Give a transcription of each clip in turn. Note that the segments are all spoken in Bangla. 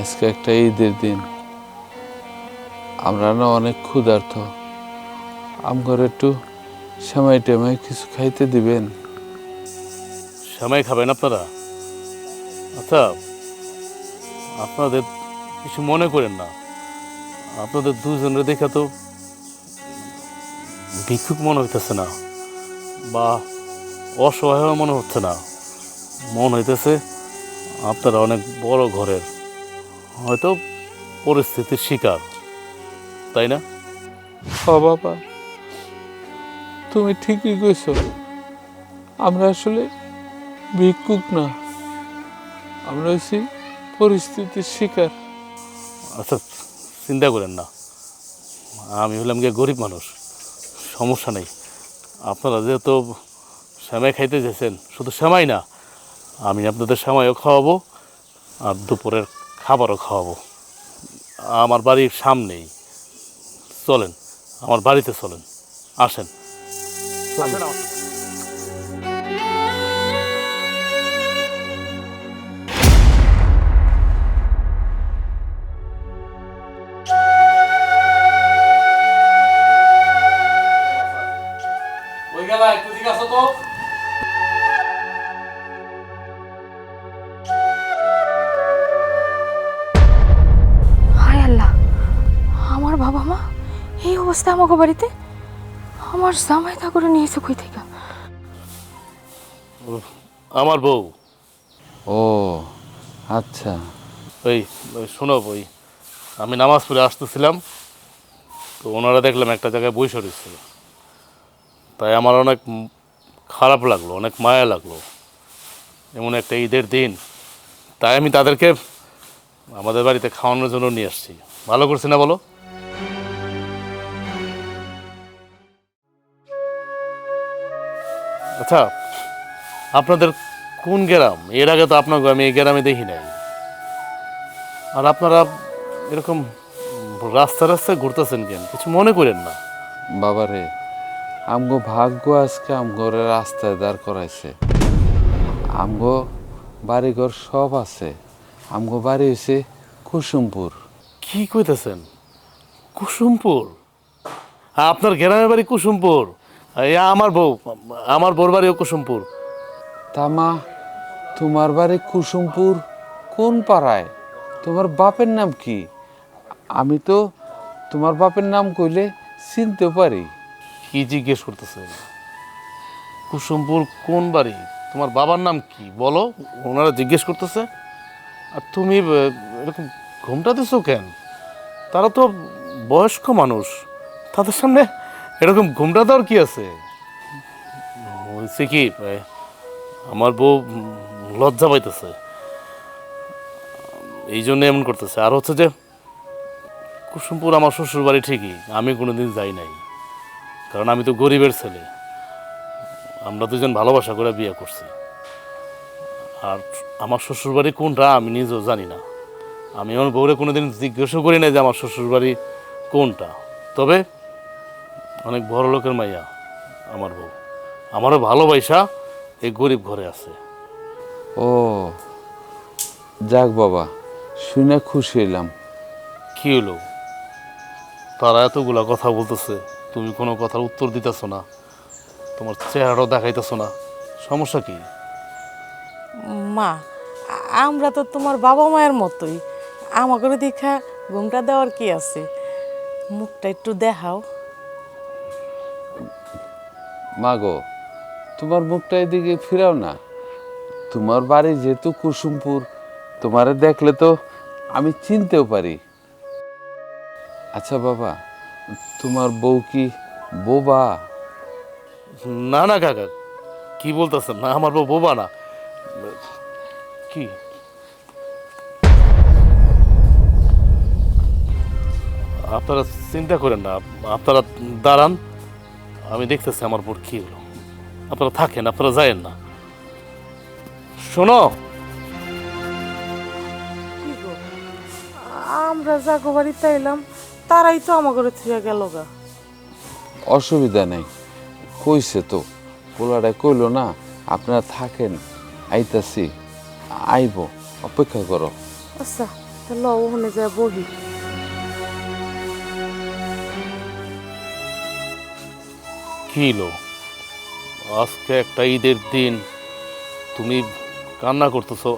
আজকে একটা ঈদের দিন, আমরা না অনেক ক্ষুধার্ত। আমগর একটু সেমাই টেমাই কিছু খাইতে দিবেন? সেমাই খাবেন আপনারা? আচ্ছা, আপনাদের কিছু মনে করেন না, আপনাদের দুজনের দেখা তো ভিক্ষুক মনে হইতেছে না, বা অসহায় মনে হচ্ছে না। মনে হইতেছে আপনারা অনেক বড় ঘরের, হয়তো পরিস্থিতির শিকার, তাই না? হ বাবা, তুমি ঠিকই কইছো। আমরা আসলে ভিক্ষুক না, আমরা হচ্ছি পরিস্থিতির শিকার। আচ্ছা, চিন্তা করেন না, আমি হলাম গিয়ে গরিব মানুষ, সমস্যা নেই। আপনারা যেহেতু সেমাই খাইতে চেয়েছেন, শুধু সেমাই না, আমি আপনাদের সেমাইও খাওয়াবো আর দুপুরের খাবারও খাওয়াবো। আমার বাড়ির সামনেই, চলেন আমার বাড়িতে চলেন, আসেন। আসেন আমার সাথে। ওই গেলা একটু দিকে আসো তো। হায় আল্লাহ, আমার বাবা মা এই অবস্থা আমাকে বাড়িতে, আমার জামাই তা করে নিয়েছে কই থেকে? আমার বউ। ও আচ্ছা। ওই ওই শোনো, ওই আমি নামাজ পড়ে আসতেছিলাম, তো ওনারা দেখলাম একটা জায়গায় বসে রয়েছিল, তাই আমার অনেক খারাপ লাগলো, অনেক মায়া লাগলো। এমন একটা ঈদের দিন, তাই আমি তাদেরকে আমাদের বাড়িতে খাওয়ানোর জন্য নিয়ে আসছি। ভালো করছি না বলো? আচ্ছা, আপনাদের কোন গ্রাম? এর আগে তো আপনাকে আমি এই গ্রামে দেখি নাই। আর আপনারা এরকম রাস্তা রাস্তায় ঘুরতেছেন কেন? কিছু মনে করেন না। বাবারে, আমগো ভাগ্য আজকে আমগরে রাস্তায় দাঁড় করাইছে। আমগো বাড়িঘর সব আছে। আমগো বাড়ি হয়েছে কুসুমপুর। কি কইতেছেন? কুসুমপুর? আপনার গ্রামের বাড়ি কুসুমপুর? এই আমার বউ, আমার বউর বাড়িও কুসুমপুর। তামা, তোমার বাড়ি কুসুমপুর কোন পাড়ায়? তোমার বাপের নাম কি? আমি তো তোমার বাপের নাম কইলে চিনতে পারি। কি জিজ্ঞেস করতেছেন? কুসুমপুর কোন বাড়ি? তোমার বাবার নাম কি বলো? ওনারা জিজ্ঞেস করতেছে। আর তুমি এরকম ঘুমটা দিছো কেন? তারা তো বয়স্ক মানুষ, তাদের সামনে এরকম ঘুমটা দেওয়ার কি আছে? হয়েছে কি, আমার বউ লজ্জা পাইতেছে, এই জন্য এমন করতেছে। আর হচ্ছে যে কুসুমপুর আমার শ্বশুর বাড়ি ঠিকই, আমি কোনোদিন যাই নাই, কারণ আমি তো গরিবের ছেলে। আমরা দুজন ভালোবাসা করে বিয়ে করছি। আর আমার শ্বশুর বাড়ি কোনটা আমি নিজেও জানি না। আমি আমার বউরে কোনোদিন জিজ্ঞাসা করি না যে আমার শ্বশুর বাড়ি কোনটা। তবে অনেক বড় লোকের মাইয়া আমার বউ, আমারও ভালোবাসা এই গরিব ঘরে আছে। ও যাক বাবা, শুনে খুশি হইলাম। কি হলো? তারা এতগুলা কথা বলতেছে, তুমি কোনো কথার উত্তর দিতেছ না, তোমার চেহারাও দেখাইতেছ না, সমস্যা কি? মা, আমরা তো তোমার বাবা মায়ের মতোই, আমাকে দেখা ঘুমটা দেওয়ার কি আছে? মুখটা একটু দেখাও। মাগো, তোমার মুখটা এদিকে ফিরাও না। তোমার বাড়ি যেহেতু কুসুমপুর, তোমারে দেখলে তো আমি চিনতেও পারি। আচ্ছা বাবা, তোমার বউ কি বোবা? না না কাকা, কি বলতেছেন? না, আমার বউ বোবা না। কি আপনারা চিন্তা করেন না, আপনারা দাঁড়ান, আমি দেখতেছি আমার বোর কি হলো। আপনারা থাকেন, আপনারা যায়েন না। শোনো, কি গো, আমরা যাগো বাড়িতে এলাম, তারাই তো আমাকে থুয়ে গেল গা। অসুবিধা নেই, কইছে তো, পোলাটাই কইলো না আপনারা থাকেন, আইতাছি, আইব, অপেক্ষা করো। আচ্ছা, তাহলে ওখানে যা বহি। কি লো, আজকে একটা ঈদের দিন তুমি কান্না করতেছো,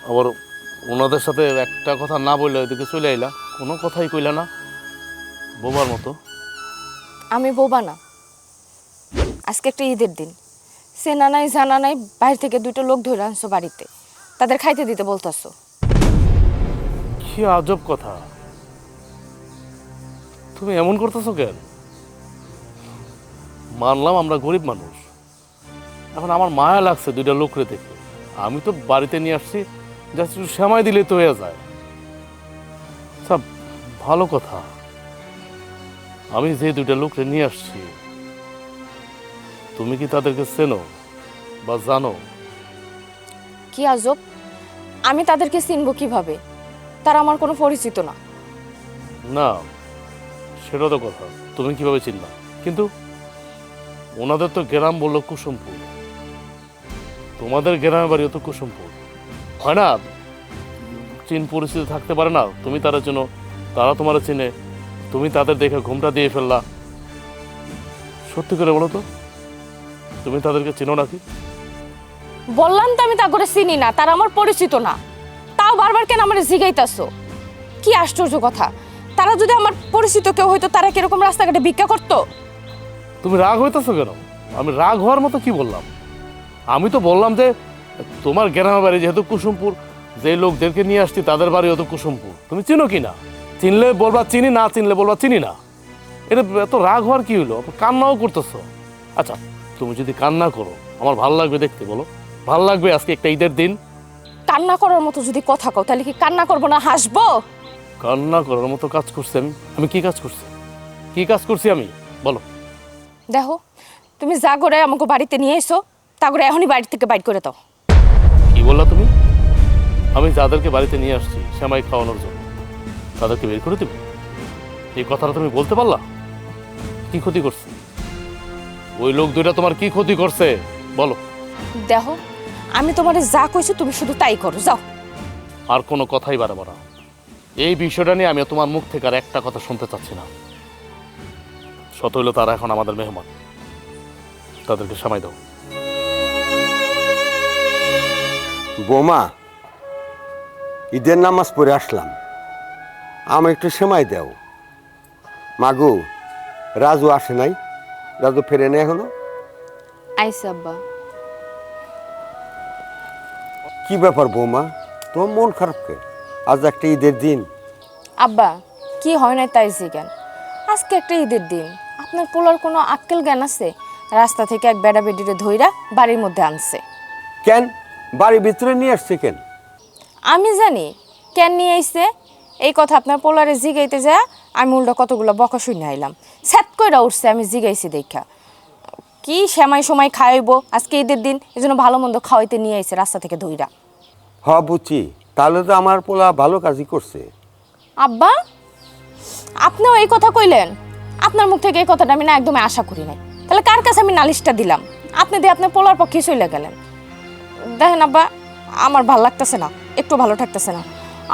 আবার ওনাদের সাথে একটা কথা না বললে ওইদিকে চলে আইলা, কোনো কথাই কইলা না, বোবার মতো। আমি বোবা না। আজকে একটা ঈদের দিন, চেনা নাই জানা নাই, বাইরে থেকে দুটো লোক ধরে আনছো বাড়িতে, তাদের খাইতে দিতে বলতেছো। কি আজব কথা, তুমি এমন করতেছো কেন? মানলাম আমরা গরিব মানুষ, এখন আমার মায়া লাগছে দুইটা লোকরে দেখে। আমি তো বাড়িতে নিয়ে আসছি, জাস্ট একটু সেমাই দিলে তো হয়ে যায়। সব ভালো কথা, আমি যে দুইটা লোকরে নিয়ে আসছি, তুমি কি তাদেরকে চেনো বা জানো? কি আজব, আমি তাদেরকে চিনবো কিভাবে? তারা আমার কোনো পরিচিত না। না, সেটা তো কথা, তুমি কিভাবে চিনবা? কিন্তু ওনাদের তো গ্রাম বললো কুসুমপুর, তোমাদের গ্রামের বাড়িও তো কুসুমপুর, হয় না? চিন পরিস্থিতি থাকতে পারে না? তুমি তারা চেনো, তারা তোমার চিনে, তুমি তাদের দেখে ঘুমটা দিয়ে ফেললা। সত্যি করে বলো তো, তুমি তাদেরকে চিনো নাকি? বললাম তো আমি তা করে চিনি না, তারা আমার পরিচিত না। তাও বারবার কেন আমার জিগাইতাছো? কি আশ্চর্য কথা, তারা যদি আমার পরিচিত কেউ হইতো, তারা কিরকম রাস্তাঘাটে ভিক্ষা করতো? তুমি রাগ হইতেছো কেন? আমি রাগ হওয়ার মতো কি বললাম? আমি তো বললাম যে তোমার গ্রামের বাড়ি যেহেতু কুসুমপুর, যে লোকদেরকে নিয়ে আসছি তাদের বাড়ি হতো কুসুমপুর, তুমি চিনো কি না? চিনলে বলবা চিনি, না চিনলে বলবা চিনি না। এটা এত রাগ হওয়ার কি হলো? কান্নাও করতেছো। আচ্ছা, তুমি যদি কান্না করো আমার ভালো লাগবে দেখতে, বলো ভালো লাগবে? আজকে একটা ঈদের দিন। কান্না করার মতো যদি কথা কও, তাহলে কি কান্না করবো না হাসবো? কান্না করার মতো কাজ করছি আমি? আমি কি কাজ করছি? কি কাজ করছি আমি, বলো? দেখো, তুমি যা করে আমাকে বাড়িতে নিয়ে এসো, তা করে এখনই বাড়ি থেকে বাইর করে দাও। কি বললা তুমি? আমি যাদেরকে বাড়িতে নিয়ে আসছি সেমাই খাওয়ানোর জন্য, তাদেরকে বের করে দেব? এই কথাটা তুমি বলতে পারলা? কি ক্ষতি করছে ওই লোক দুইটা? তোমার কি ক্ষতি করছে বলো? দেখো, আমি তোমারে যা কইছি তুমি শুধু তাই করো, যাও। আর কোনো কথাই বাড়াবো না। এই বিষয়টা নিয়ে আমি তোমার মুখ থেকে আর একটা কথা শুনতে চাচ্ছি না। শত হইলো তারা এখন আমাদের মেহমান, তাদেরকে সময় দাও। বোমা, ঈদের নামাজ পড়ে আসলাম, আমি একটু সেমাই দাও। মাগু, রাজু আসে নাই? রাজু ফেরে নেই এখনো? আইসা আব্বা। কি ব্যাপার বৌমা, তোমার মন খারাপ কে? আজ একটা ঈদের দিন। আব্বা, কি হয় না তাই জিজ্ঞান, আজকে একটা ঈদের দিন, আপনার পোলার কোনো আক্কেল জ্ঞান আছে? রাস্তা থেকে এক বেড়া বেডিরে ধইরা বাড়ির মধ্যে আনছে। কেন বাড়ির ভিতরে নিয়ে আসছে কেন? আমি জানি কেন নিয়ে আইছে। এই কথা আপনার পোলারে জিগাইতে যায় আমি উল্টা কতগুলো বকা শুনে আইলাম, স্যাত কইরা উঠছে আমি জিগাইছি দেখা। কি সেমাই সময় খাওয়াইবো, আজকে ঈদের দিন, এই জন্য ভালো মন্দ খাওয়াইতে নিয়ে আইছে রাস্তা থেকে ধইরা। হ বুঝছি, তাহলে তো আমার পোলা ভালো কাজই করছে। আব্বা, আপনিও এই কথা কইলেন? আপনার মুখ থেকে এই কথাটা আমি না একদমই আশা করি নাই। তাহলে কার কাছে আমি নালিশটা দিলাম? আপনি দিয়ে আপনার পোলার পক্ষে চলে গেলেন। দেখেন আব্বা, আমার ভাল লাগতেছে না, একটু ভালো থাকতেছে না।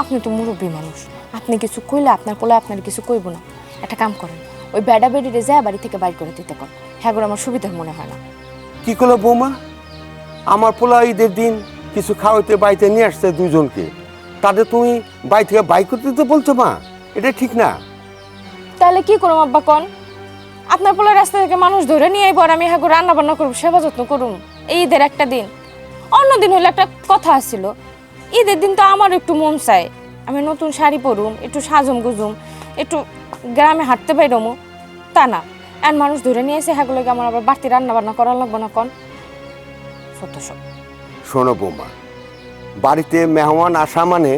আপনি তো মুরব্বী মানুষ, আপনি কিছু কইলে আপনার পোলা আপনার কিছু কইব না। একটা কাম করেন, ওই বেড়া বেড়িরে যায় বাড়ি থেকে বাইর করে দিতে কর। হ্যাঁ গো, আমার সুবিধার মনে হয় না। কি করলো বৌমা? আমার পোলা ঈদের দিন কিছু খাওয়াইতে বাড়িতে নিয়ে আসছে দুজনকে, তাদের তুমি বাড়ি থেকে বাইক করতে দিতে বলছো? মা, এটা ঠিক না। তাহলে কি করুম আব্বা কন? আপনার পোলা রাস্তা থেকে মানুষ ধরে নিয়ে আইব আর আমি হ্যাঁ রান্না বান্না করুম, সেবা যত্ন করুম? এই ঈদের একটা দিন, অন্য দিন হইলে একটা কথা আসছিল। ঈদের দিন তো আমার একটু মন চায় আমি নতুন শাড়ি পরুম, একটু সাজুম গুজুম, একটু গ্রামে হাঁটতে পাইরমু, তা না। আর মানুষ ধরে নিয়ে এসে হ্যাগুলোকে আমার আবার বাড়তি রান্না বান্না করা লাগবে না কন? সত্য সব। শোনো বৌমা, বাড়িতে মেহমান আসা মানে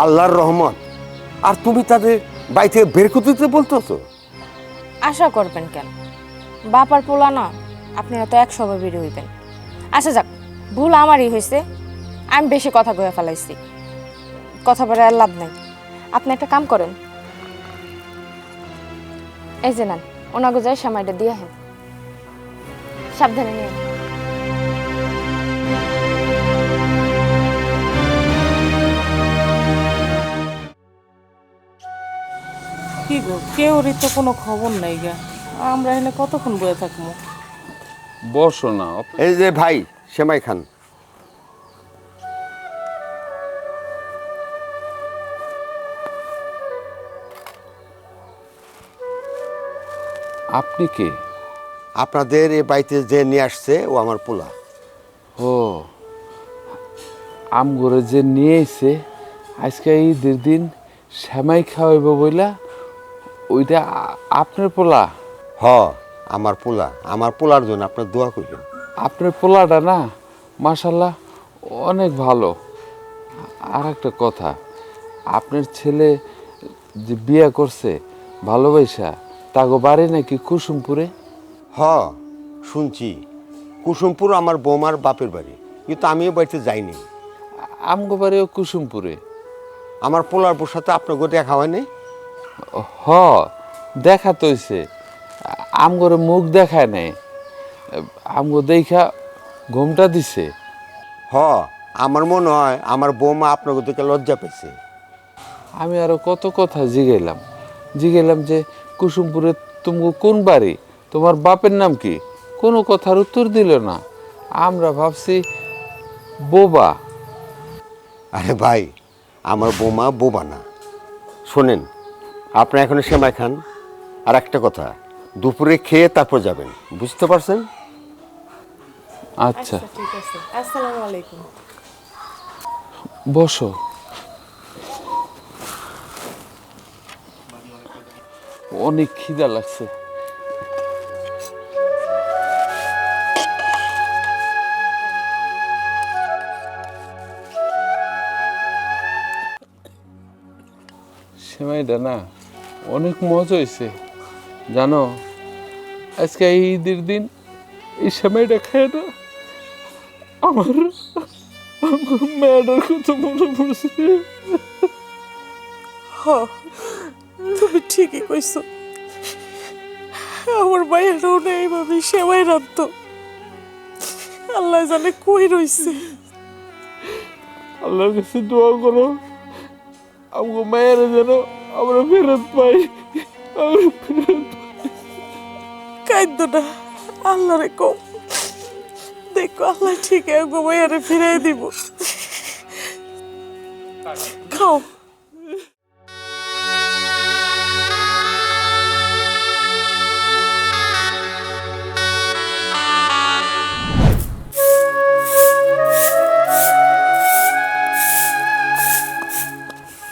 আল্লাহর রহমত, আর তুমি তাদের বাড়ি থেকে বের করতে দিতে বলতেছো? আশা করবেন কেন? বাপার পোলা না, আপনারা তো এক স্বভাবেরই হইবেন। আচ্ছা যাক, ভুল আমারই হয়েছে, আমি বেশি কথা কয়ে ফেলাইছি, কথা বলে আর লাভ নাই। আপনি একটা কাম করেন, এই যে নেন, ওনাগো যায় সময়টা দিয়ে হেন, সাবধানে নিয়ে। কি গো কেউরই তো কোনো খবর নাই গা, আমরা এখানে কতক্ষণ বয়ে থাকবো? বসো না। এই যে ভাই সেমাই খান। আপনি কে? আপনাদের এই বাড়িতে যে নিয়ে আসছে ও আমার পোলা। ও, আমগরে যে নিয়ে এসে আজকে ঈদের দিন সেমাই খাওয়াইব বইলা, ওইটা আপনার পোলা? হ, আমার পোলা। আমার পোলার জন্য আপনার দোয়া করবেন। আপনার পোলাটা না মাশাল্লাহ অনেক ভালো। আর একটা কথা, আপনার ছেলে যে বিয়ে করছে ভালোবাসা, তাগো বাড়ি নাকি কুসুমপুরে? হ, শুনছি কুসুমপুর আমার বৌমার বাপের বাড়ি, কিন্তু আমিও বাড়িতে যাইনি। আমগো বাড়িও কুসুমপুরে। আমার পোলার বোর সাথে আপনাকে দেখা হয়নি? হ, দেখা তো হইছে, আমগরে মুখ দেখায় নাই, আমগো দেখা ঘুমটা দিছে। হ, আমার মনে হয় আমার বৌমা আপনাকে দেখে লজ্জা পেয়েছে। আমি আরো কত কথা জিগেলাম যে কুসুমপুরে তুমি কোন বাড়ি, তোমার বাপের নাম কি? কোনো কথার উত্তর দিল না। আমরা ভাবছি বোবা। আরে ভাই, আমার বৌমা বোবা না। শোনেন, আপনারা এখন সেমাই খান। আর একটা কথা, দুপুরে খেয়ে তারপর যাবেন, বুঝতে পারছেন? আচ্ছা, ঠিক আছে, আসসালামু আলাইকুম। বসো। অনেক খিদা লাগছে। সেমাইটা না অনেক মজা হয়েছে জানো। আজকে এই ঈদের দিন এই সেমাইটা খেয়ে না আমার মেয়েটার কথা মনে পড়ছে। তুমি ঠিকই কইছো, আমার ভাইয়ারও না এইভাবে সেবাই রাখতো। আল্লাহ জানে কই রইছে। আল্লাহর কাছে দোয়া করো আমগো মায়েরা যেন আমরা ফেরত পাই। আমরা ফেরত কাইদ্য না, আল্লাহরে কম দেখো, আল্লাহ ঠিক একগো ভাইয়ারে ফিরাই দিব। খাও।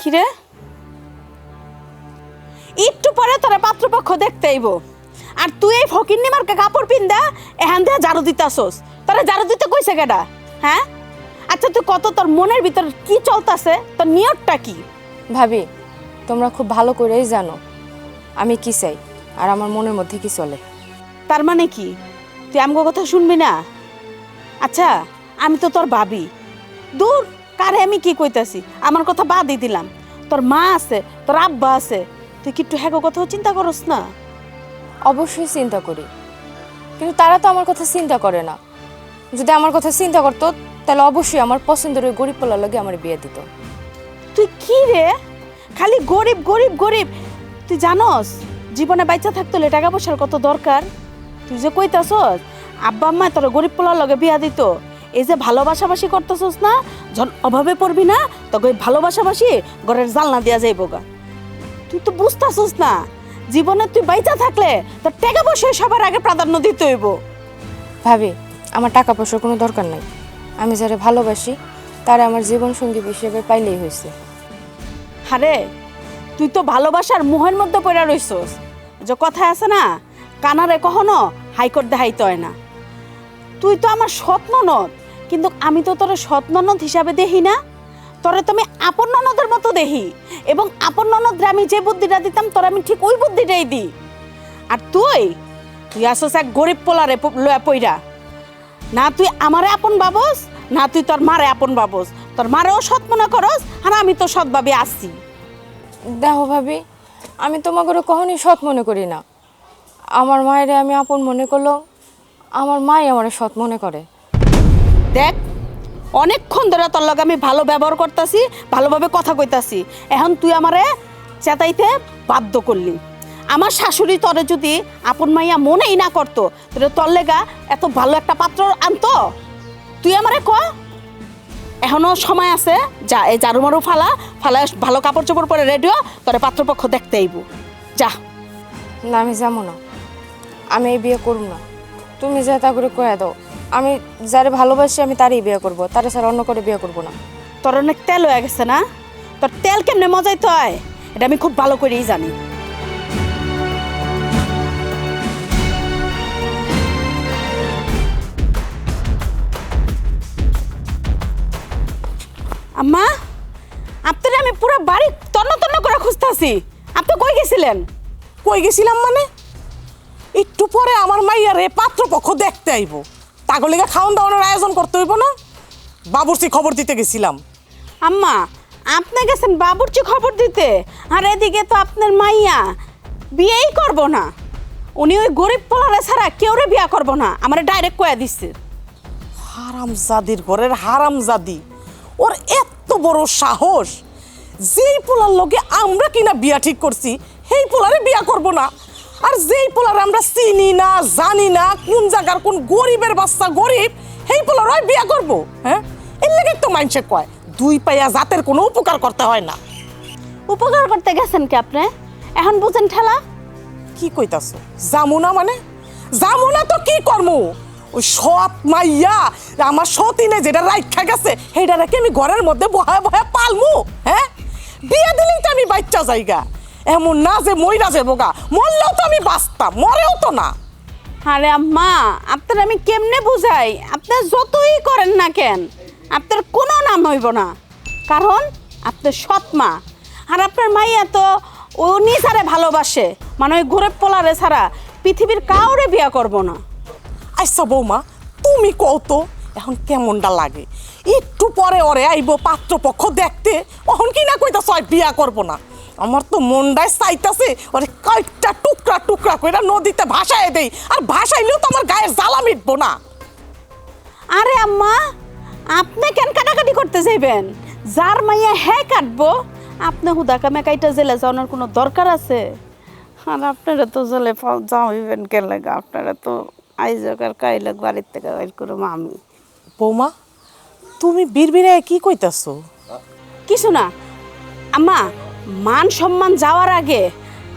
কিরে, একটু পরে তোরা পাত্রপক্ষ দেখতে আইব, আর তুই এই ফকিন্নি মার্কা কাপড় পিন্দা এখান দিয়ে ঝাড়ু দিতাছস। তোরা ঝাড়ু দিতে কইছে কেডা? হ্যাঁ, আচ্ছা তুই কত, তোর মনের ভিতর কি চলতেছে, তোর নিয়তটা কি? ভাবি, তোমরা খুব ভালো করেই জানো আমি কি চাই আর আমার মনের মধ্যে কি চলে। তার মানে কি তুই আমগো কথা শুনবি না? আচ্ছা আমি তো তোর ভাবি, দূর কারে আমি কি কইতাছি, আমার কথা বাদই দিলাম। তোর মা আছে, তোর আব্বা আছে, তুই কি একটু হ্যাগো কথাও চিন্তা করস না? অবশ্যই চিন্তা করি, কিন্তু তারা তো আমার কথা চিন্তা করে না। যদি আমার কথা চিন্তা করতো তাহলে অবশ্যই আমার পছন্দের ওই গরিব পোলার লগে আমার বিয়ে দিত। তুই কি রে, খালি গরিব গরিব গরিব। তুই জানস জীবনে বাচ্চা থাকতে হলে টাকা পয়সার কত দরকার? তুই যে কইতাছস আব্বা আম্মা তোর গরিব পোলার লগে বিয়া দিত, এই যে ভালোবাসাবাসি করতেছস না, যখন অভাবে পড়বি না তখন ওই ভালোবাসাবাসি ঘরের জালনা দেওয়া যাইব গা। তুই তো বুঝতাছস না, জীবনে তুই বাইচা থাকলে তোর টাকা পয়সা সবার আগে প্রাধান্য দিতে হইব। ভাবি, আমার টাকা পয়সার কোনো দরকার নাই। আমি যারা ভালোবাসি তারা আমার জীবন সঙ্গী হিসেবে পাইলেই হয়েছে। আরে তুই তো ভালোবাসার মোহের মধ্যে পড়ে রইছস। যে কথা আছে না, কানারে কখনো হাইকোর্ট দেখাইতে হয় না। তুই তো আমার সৎ ননদ, কিন্তু আমি তো তোর সৎ ননদ হিসাবে দেখি না, তোরে তো আমি আপন ননদের মতো দেখি। এবং আপন ননদরে আমি যে বুদ্ধিটা দিতাম তোর আমি ঠিক ওই বুদ্ধিটাই দিই। আর তুই তুই আসস এক গরিব পোলারে লয়া পইরা। না তুই আমারে আপন ভাবস, না তুই তোর মারে আপন ভাবস। তোর মারেও সৎ মনে করস, আর আমি তো সৎভাবে আসছি। দেখো ভাবি, আমি তোমাকে কখনই সৎ মনে করি না। আমার মায়ের আমি আপন মনে করলো, আমার মাই আমার সৎ মনে করে। দেখ, অনেকক্ষণ ধরে তোর লগে আমি ভালো ব্যবহার করতেছি, ভালোভাবে কথা কইতাছি। এখন তুই আমারে চেতাইতে বাধ্য করলি। আমার শাশুড়ি তোরে যদি আপন মাইয়া মনেই না করতো, তাহলে তোর লেগা এত ভালো একটা পাত্র আনতো? তুই আমারে ক, এখনো সময় আছে, যা এই ঝাড়ু মারু ফালা ভালো কাপড় চোপড় পরে রেডিও তোরে পাত্রপক্ষ দেখতে আইব, যা। না আমি যাবো না, আমি এই বিয়ে করব না। তুমি যা তা করে কয়ে দাও, আমি যারে ভালোবাসি আমি তারই বিয়ে করব, তারে ছাড়া অন্য করে বিয়ে করব না। তোর অনেক তেল হয়ে গেছে না? তোর তেল কেমনে মজাইতে হয় এটা আমি খুব ভালো করেই জানি। আম্মা, আপনারা আমি পুরো বাড়ি তন্ন তন্ন করে খুঁজতেছি, আপনি কই গেছিলেন? কই গেছিলাম মানে? একটু পরে আমার মাইয়ারে পাত্রপক্ষ দেখতে আইব, তাগর লেগে খাওয়ান দাওয়ানোর আয়োজন করতে হইব না? বাবুর্চি খবর দিতে গেছিলাম। আম্মা, আপনি গেছেন বাবুর্চি খবর দিতে, আর এদিকে তো আপনার মাইয়া বিয়েই করব না। উনি ওই গরিব পোলারে ছাড়া কেউরে বিয়া করব না, আমার ডাইরেক্ট কয়ে দিচ্ছে। হারামজাদির ঘরের হারামজাদি, ওর এত বড় সাহস! যেই পোলার লগে আমরা কিনা বিয়া ঠিক করছি সেই পোলারে বিয়া করব না, আর যেই পোলারে আমরা চিনি না জানি না কোন জায়গার কোন গরিবের বাচ্চা গরিব, সেই পোলার বিয়া করব? হ্যাঁ, এর লেগে তো মানুষে কয় দুই পাইয়া জাতের কোনো উপকার করতে হয় না। উপকার করতে গেছেন কি আপনি? এখন বুঝেন ঠেলা? কি কইতাছো? যামু না মানে? যামু না তো কি করমু? ওই সৎ মাইয়া আমার সতীনে যেটা রাইখা গেছে সেইটা রেখে আমি ঘরের মধ্যে বহায় বহায় পালমু? হ্যাঁ, বিয়ে দিলেই তো আমি বাচ্চা যাইগা, এমন না যে মইরা যাবো গা। মরলেও তো আমি বাঁচতাম, মরেও তো না। আরে আম্মা, আপনার আমি কেমনে বুঝাই? আপনি যতই করেন না কেন, আপনার কোনো নাম হইব না, কারণ আপনার সৎ মা। আর আপনার মাইয়া তো উনি ছাড়া ভালোবাসে, মানে ওই ঘুরে পোলারে ছাড়া পৃথিবীর কাউরে বিয়া করব না। আচ্ছা বৌমা, তুমি কও তো এখন কেমনটা লাগে? একটু পরে ওরে আইব পাত্রপক্ষ দেখতে, এখন কি না কইতাছ বিয়া করব না? আমার তো মনটাই চাইতাছে ওরে কয়েকটা টুকরা টুকরা করে নদীতে ভাসায় দেই, আর ভাসাইলেও তো আমার গায়ের জ্বালা মিটবো না। আরে আম্মা, আপনি কেন কাটাকাটি করতে যাইবেন? যার মাইয়া হ্যাঁ কাটবো, আপনি হুদাকা মেকাইটা জেলে যাওয়ার কোনো দরকার আছে? আর আপনারা তো জেলে যাইবেন কেন লাগে? আপনারা তো আইজকার কাইলাক বাড়ির থেকে বাইর করে আমি। বৌমা, তুমি বিড়বিড়ে কি কইতাছো? কিছু না আম্মা, মান সম্মান যাওয়ার আগে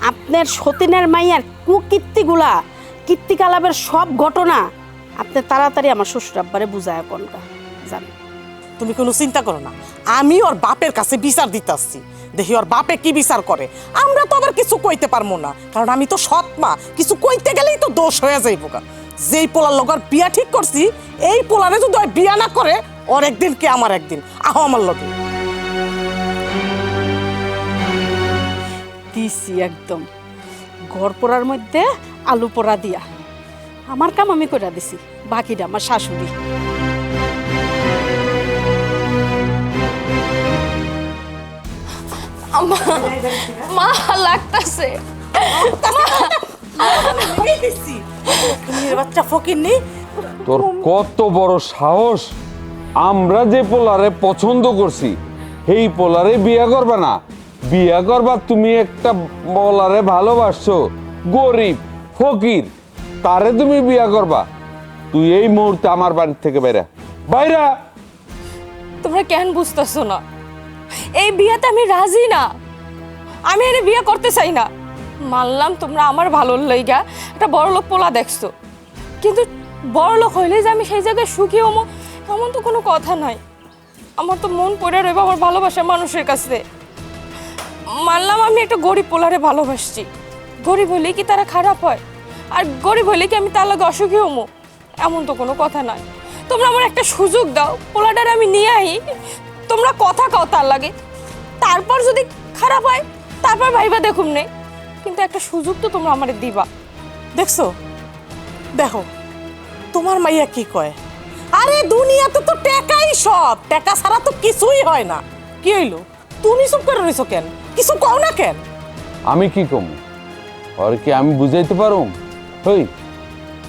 আপনার সতীনের মাইয়ার কুকীর্তিগুলা, কীর্তিকালাপের সব ঘটনা আপনি তাড়াতাড়ি আমার শ্বশুর আব্বারে বুঝায় কোনটা জান। তুমি কোনো চিন্তা করো না, আমি ওর বাপের কাছে বিচার দিতে আসছি, দেখি ওর বাপে কি বিচার করে। আমরা তো আবার কিছু কইতে পারবো না, কারণ আমি তো সৎ মা, কিছু কইতে গেলেই তো দোষ হয়ে যাইব। যেই পোলার লগর বিয়া ঠিক করছি, এই পোলারে যদি ওই বিয়া না করে, ওর একদিন কে আমার একদিন। আহো আমার লগে। দিছি একদম ঘর পোড়ার মধ্যে আলু পোড়া দিয়া। আমার কাম আমি করে দিছি, বাকিটা আমার শাশুড়ি। মা লাগতাছে। বাচ্চা ফকির নেই। তোর কত বড় সাহস! আমরা যে পোলারে পছন্দ করছি সেই পোলারে বিয়া করবা না? বিয়া করবা তুমি একটা পোলারে ভালোবাসছো, গরিব ফকির, তারে তুমি বিয়া করবা? তুই এই মুহূর্তে আমার বাড়ি থেকে বাইরা বাইরা। তোমরা কেন বুঝতেছো না? এই বিয়েতে আমি রাজি না, আমি এর বিয়ে করতে চাই না। মানলাম তোমরা আমার ভালোর লাইগা একটা বড়লোক পোলা দেখছো, কিন্তু বড়লোক হইলে যে আমি সেই জায়গায় সুখী হবো এমন তো কোনো কথা নাই। আমার তো মন পড়ে রইব আমার ভালোবাসার মানুষের কাছে। মানলাম আমি একটা গরিব পোলারে ভালোবাসছি, গরিব হইলে কি তারা খারাপ হয়? আর গরিব হইলে কি আমি তার লগে অসুখী হবো? এমন তো কোনো কথা নাই। তোমরা আমার একটা সুযোগ দাও, পোলাটারে আমি নিয়ে আই, তোমরা কথা কও তার লাগে, তারপর যদি খারাপ হয় তারপর ভাইবা দেখুম নেই, কিন্তু একটা সুযোগ তো তোমরা আমারে দিবা। দেখছো, দেখো তোমার মাইয়া কি কয়। আরে দুনিয়াতে তো টাকাই সব, টাকা ছাড়া তো কিছুই হয় না। কি হইলো, তুমি চুপ করে রইছো কেন? কিছু কও না কেন? আমি কি কম? আর কি আমি বুঝাইতে পারুম? হই,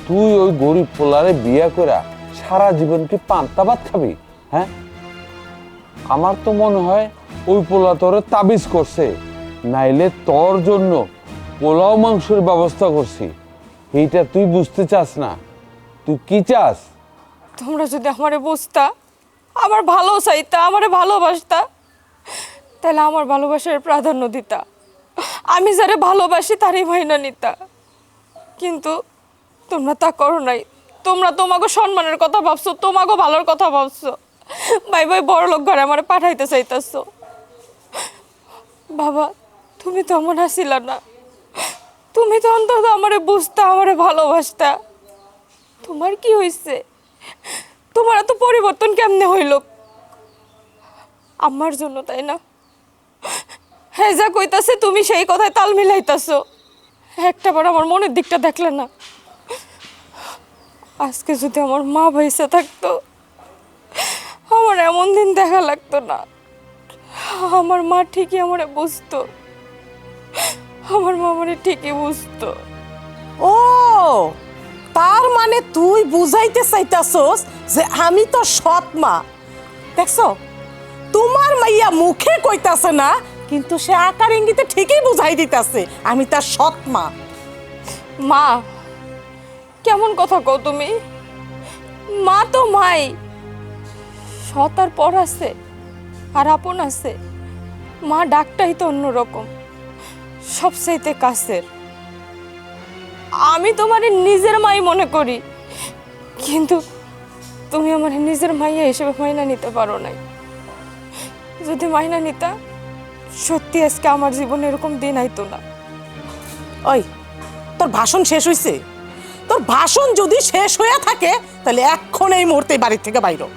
তুই ওই গরিব পোলারে বিয়া করা সারা জীবন কি পান্তা ভাত খাবি? হ্যাঁ, আমার তো মনে হয় ওই পোলা তোরে তাবিজ করছে, নাইলে তোর জন্য পোলাও মাংসের ব্যবস্থা করছি। এইটা তুই বুঝতে চাস না? তুই কি চাস? তোমরা যদি আমারে বুঝতা, আমার ভালো চাইতা, আমারে ভালোবাসতা, তাহলে আমার ভালোবাসার প্রাধান্য দিতা, আমি যারে ভালোবাসি তারই মাইনা নিতা। কিন্তু তোমরা তা করো নাই। তোমরা তোমাকে সম্মানের কথা ভাবছো, তোমাকে ভালোর কথা ভাবছো। ভাই ভাই বড় লোক ঘরে আমারে পাঠাইতে চাইতেছো। বাবা, তুমি তো এমন আসিলা না। তুমি তো অন্তত আমারে বুঝতা, আমারে ভালোবাসতা। তোমার কি হয়েছে? তোমার এত পরিবর্তন কেমনে হইল? আমার জন্য, তাই না? হ্যাঁ, যা কইতাছে তুমি সেই কথায় তাল মিলাইতাছো। একটাবার আমার মনের দিকটা দেখলে না? আজকে যদি আমার মা বেঁচে থাকতো, আমার এমন দিন দেখা লাগতো না। আমার মা ঠিকই আমারে বুঝতো, আমার মা আমারে ঠিকই বুঝতো। ও, তার মানে তুই বুঝাইতে চাইতাছস যে আমি তো সৎ মা। দেখছো, তোমার মাইয়া মুখে কইতাছে না, কিন্তু সে আকার ইঙ্গিতে ঠিকই বুঝাই দিতাছে আমি তার সৎ মা। মা, কেমন কথা কও তুমি? মা তো মাই, সৎ আর পর আছে আর আপন আছে। মা ডাকটাই তো অন্যরকম, সবচাইতে কাছের। আমি তোমার নিজের মাই মনে করি, কিন্তু তুমি আমার নিজের মাইয়া হিসেবে মাইনা নিতে পারো নাই। যদি মাইনা নিতা, সত্যি আজকে আমার জীবনে এরকম দিন আইতো না। ওই, তোর ভাষণ শেষ হইছে? তোর ভাষণ যদি শেষ হয়ে থাকে তাহলে এখন এই মুহূর্তে বাড়ি থেকে বাইরো।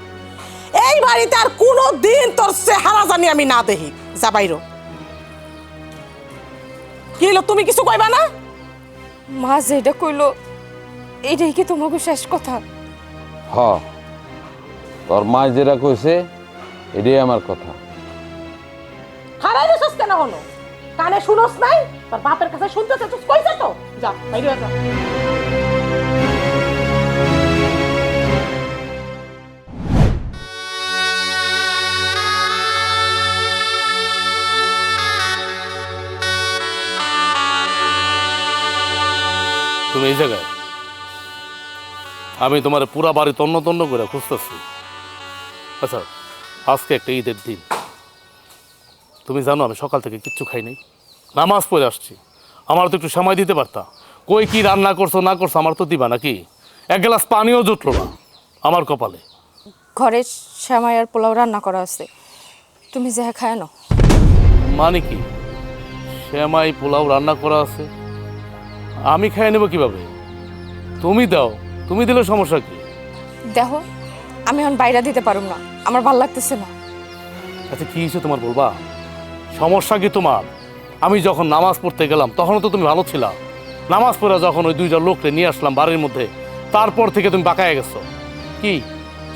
এই বাড়িতে আর কোনো দিন তোর চেহারা জানি আমি না দেখি। যা বাইরো। কি হলো, তুমি কিছু কইবা না? মা যেটা কইলো, এইটাই কি তোমাকে শেষ কথা? হ, তোর মা যেটা কইছে এটাই আমার কথা। হারাই গেছস কেন হলো? কানে শুনোস নাই? তোর বাপের কাছে শুনতে চাচ্ছিস, কইছে তো? যা বাইরে যা। তুমি এই জায়গায়, আমি তোমার পুরা বাড়ি তন্ন তন্ন করে খুঁজতেছি। আচ্ছা, আজকে একটা ঈদের দিন, তুমি জানো আমি সকাল থেকে কিচ্ছু খাই নাই, নামাজ পড়ে আসছি। আমার তো একটু সময় দিতে পারতা। কই কি রান্না করছো না করছো আমার তো দিবা নাকি? এক গ্লাস পানিও জুটলো না আমার কপালে। ঘরে শ্যামাই আর পোলাও রান্না করা আছে, তুমি যা খায় নাও। মানে কি, শ্যামাই পোলাও রান্না করা আছে, আমি খাই নেবো কিভাবে? তুমি দাও, তুমি দিলে সমস্যা কি? দেখো, আমি এখন বাইরে দিতে পারুম না, আমার ভাল লাগতেছে না। আচ্ছা, কি হয়েছে তোমার বলবা? সমস্যা কি তোমার? আমি যখন নামাজ পড়তে গেলাম তখনও তো তুমি ভালো ছিলা। নামাজ পড়ে যখন ওই দুইটা লোককে নিয়ে আসলাম বাড়ির মধ্যে, তারপর থেকে তুমি বাঁকায় গেছো। কি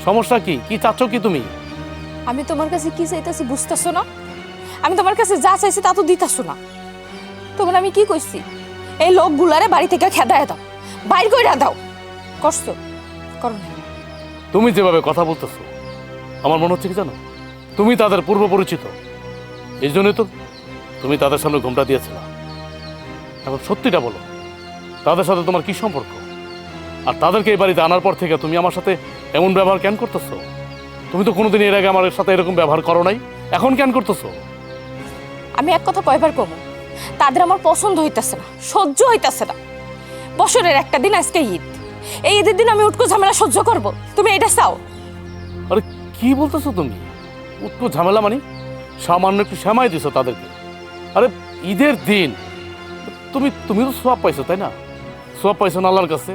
সমস্যা? কি কি চাচ্ছ কি তুমি? আমি তোমার কাছে কি চাইতেছি বুঝতেছো না? আমি তোমার কাছে যা চাইছি তা তো দিতেছো না। তোমার আমি কি কইছি? এই লোকগুলারে বাড়ি থেকে খেদায় দাও, বাইর কইরা দাও। করছো? করো না। তুমি যেভাবে কথা বলতেছো আমার মনে হচ্ছে কি জানো, তুমি তাদের পূর্ব পরিচিত। এই জন্যই তো তুমি তাদের সামনে ঘুমটা দিয়েছিল। এখন সত্যিটা বলো, তাদের সাথে তোমার কি সম্পর্ক? আর তাদেরকে এই বাড়িতে আনার পর থেকে তুমি আমার সাথে এমন ব্যবহার কেন করতেছো? তুমি তো কোনোদিন এর আগে আমার সাথে এরকম ব্যবহার করো নাই, এখন কেন করতেছো? আমি এক কথা কয়বার কমো, তাদের আমার পছন্দ হইতাছে না, সহ্য হইতাছে না। বছরের একটা দিন আজকে ঈদ, এই ঈদের দিন আমি উটকো ঝামেলা সহ্য করব? তুমি এটা চাও? আরে কি বলতেছো তুমি? উৎকো ঝামেলা মানে? সামান্য একটু শ্যামাই দিছো তাদেরকে। আরে ঈদের দিন তুমি তো সোয়াব পাইছো, তাই না? সোয়াব পাইছো না আল্লাহর কাছে।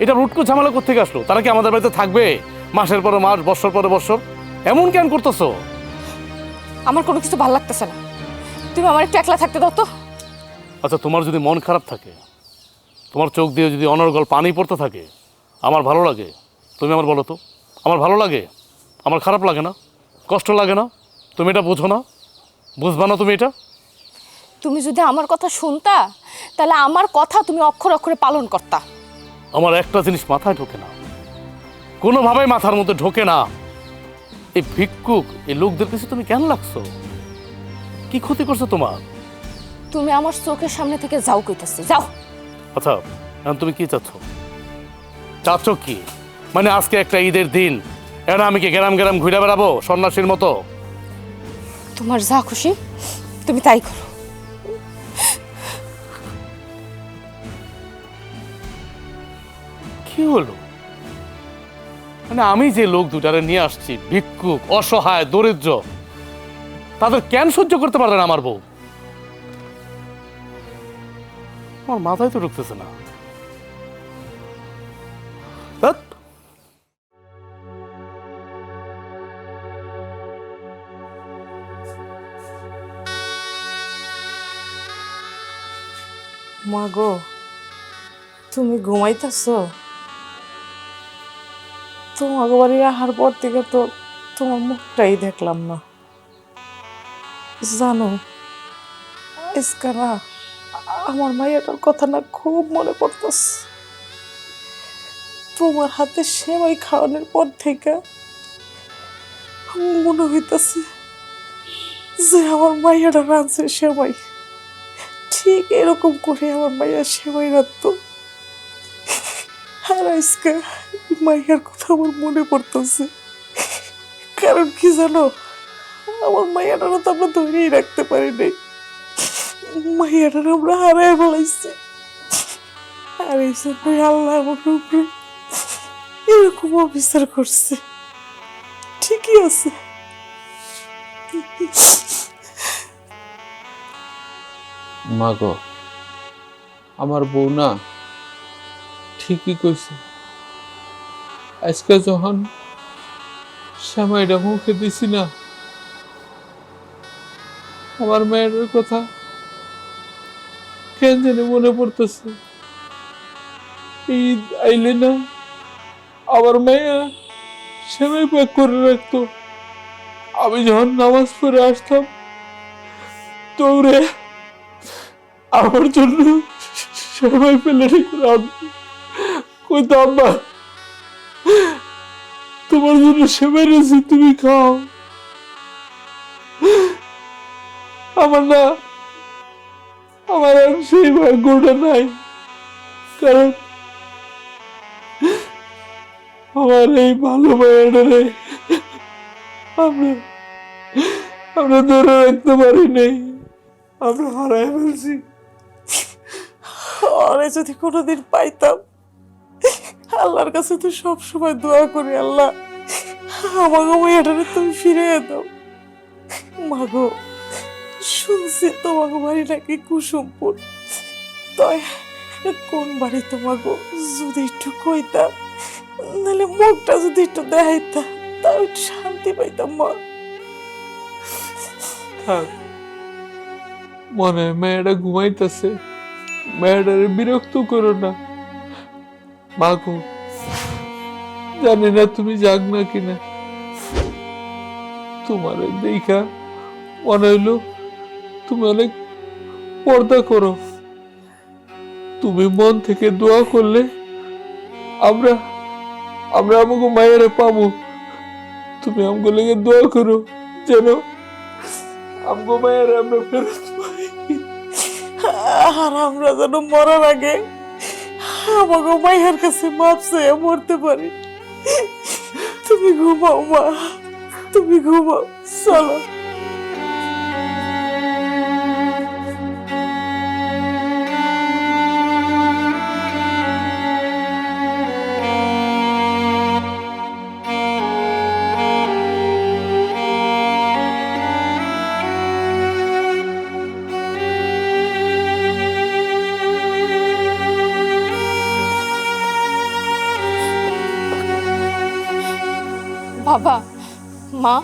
এটা উৎকো ঝামেলা কোত্থেকে আসলো? তারা কি আমাদের বাড়িতে থাকবে মাসের পরে মাস, বছর পরে বছর? এমন কেন করতেছো? আমার কোনো কিছু ভালো লাগতেছে না, তুমি আমার একটু একলা থাকতে দাও তো। আচ্ছা, তোমার যদি মন খারাপ থাকে, তোমার চোখ দিয়ে যদি অনর্গল পানি পড়তে থাকে, আমার ভালো লাগে? তুমি আমার বলো তো, আমার ভালো লাগে? আমার খারাপ লাগে না? কষ্ট লাগে না? তুমি এটা বোঝো না? বুঝবা না তুমি এটা? তুমি যদি আমার কথা শুনতা, তাহলে আমার কথা তুমি অক্ষর অক্ষরে পালন করতা। আমার একটা জিনিস মাথায় ঢোকে না, কোনোভাবেই মাথার মধ্যে ঢোকে না। এই ভিক্ষুক, এই লোকদের কাছে তুমি কেন লাগছো? কি ক্ষতি করছো তোমার? তুমি আমার চোখের সামনে থেকে যাও কইতাছি, যাও। আচ্ছা, এখন তুমি কি চাচ্ছ? চাচ্ছ কি? মানে আজকে একটা ঈদের দিন, এখন আমি কি গ্রাম গ্রাম ঘুরে বেড়াবো সন্ন্যাসীর মতো? তোমার যা খুশি তুমি তাই করো। কি হলো? মানে আমি যে লোক দুটারে নিয়ে আসছি, ভিক্ষুক, অসহায়, দরিদ্র, তাদের কেন সহ্য করতে পারলেন আমার বউ? আমার মাথায় তো ঢুকতেছে না। ধ্যাৎ। মা গো, তুমি ঘুমাইতেছো? তোমাকে বাড়ি আসার পর থেকে তো তোমার মুখটাই দেখলাম না। জানো, আজকে না আমার মাইয়াটার কথা না খুব মনে পড়তেছে। তোমার হাতে সেমাই খাওয়ানোর পর থেকে মনে হইতেছে যে আমার মাইয়াটা রাঁধছে সেমাই, ঠিক এরকম করে আমার মাইয়া সেমাই রাঁধতো। আর আজকে মাইয়ার কথা আমার মনে পড়তেছে। কারণ কি জানো, আমার মাইয়াটারও তো আমরা ধরেই রাখতে পারি নাই। মাইয়াটার আমরা হারাই ফেলাইছি। আর এই জন্যই আল্লাহ আমাকে উপরে এরকম অবিচার করছে। ঠিকই আছে। মা গো, আমার বউ না ঠিকই কইছে। আজকে যখন সেমাইটা মুখে দিছি না, আমার মায়ের কথা কেন জানি মনে পড়তেছে। ঈদ আইলে না আমার মায়া সেমাই প্যাক করে রাখতো। আমি যখন নামাজ পড়ে আসতাম দৌড়ে আমার জন্য সেমাই ফেলে রেখে আনতো। কইতো, আব্বা তোমার জন্য সেমাই রেছি, তুমি খাও। আমার না, আমার আর সেই ভাগ্যটা নাই। কারণ আমার এই ভালো মায়াটারে আমরা ধরে রাখতে পারি নাই, আমরা হারাই ফেলছি। আরে যদি কোনোদিন পাইতাম, আল্লাহর কাছে তো সবসময় দোয়া করি, আল্লাহ আমাকে মাইয়াটারে তুমি ফিরে দাও। মাগো, শুনছি তোমাকে বাড়ি নাকি কুসুমপুর। তাই কোন বাড়ি তোমাগো যদি একটু কইতাম, নাহলে মুখটা যদি একটু দেখাইতাম, তাও একটু শান্তি পাইতাম। মা থাক, মনে হয় মেয়েটা ঘুমাইতেছে, মেয়েটারে বিরক্ত করো না। মাগো, জানি না তুমি জাগ না কিনা, তোমার দেখা মনে হইলো তুমি অনেক পর্দা করো। তুমি মন থেকে দোয়া করলে আমরা আমাকে মায়েরা পাবো। তুমি আমাকে লেগে দোয়া করো যেন আমাকে মায়েরা আমরা ফেরত পাই। আর আমরা যেন মরার আগে আমাকে মাইয়ার কাছে মাপ চেয়ে মরতে পারি। তুমি ঘুমাও মা, তুমি ঘুমাও, চলো। বাবা, মা,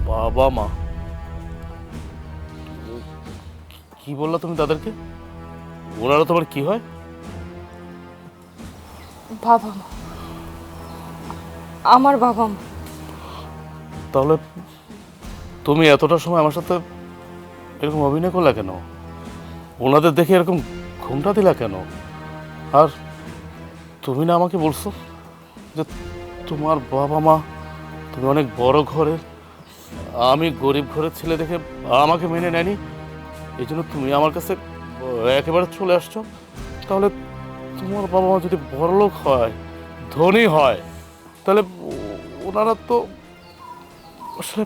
বাবা মা কি বললা তুমি তাদেরকে? ওনারা তোমার কি হয়? বাবা মা, আমার বাবা মা। তাহলে তুমি এতটা সময় আমার সাথে এরকম অভিনয় করলা কেন? ওনাদের দেখে এরকম ঘুমটা দিলা কেন? আর তুমি না আমাকে বলছো যে তোমার বাবা মা তুমি অনেক বড় ঘরের, আমি গরিব ঘরের ছেলে দেখে আমাকে মেনে নেয়নি, এই জন্য তুমি আমার কাছে একেবারে চলে আসছো। তাহলে তোমার বাবা মা যদি বড়লোক হয়, ধনী হয়, তাহলে ওনারা তো আসলে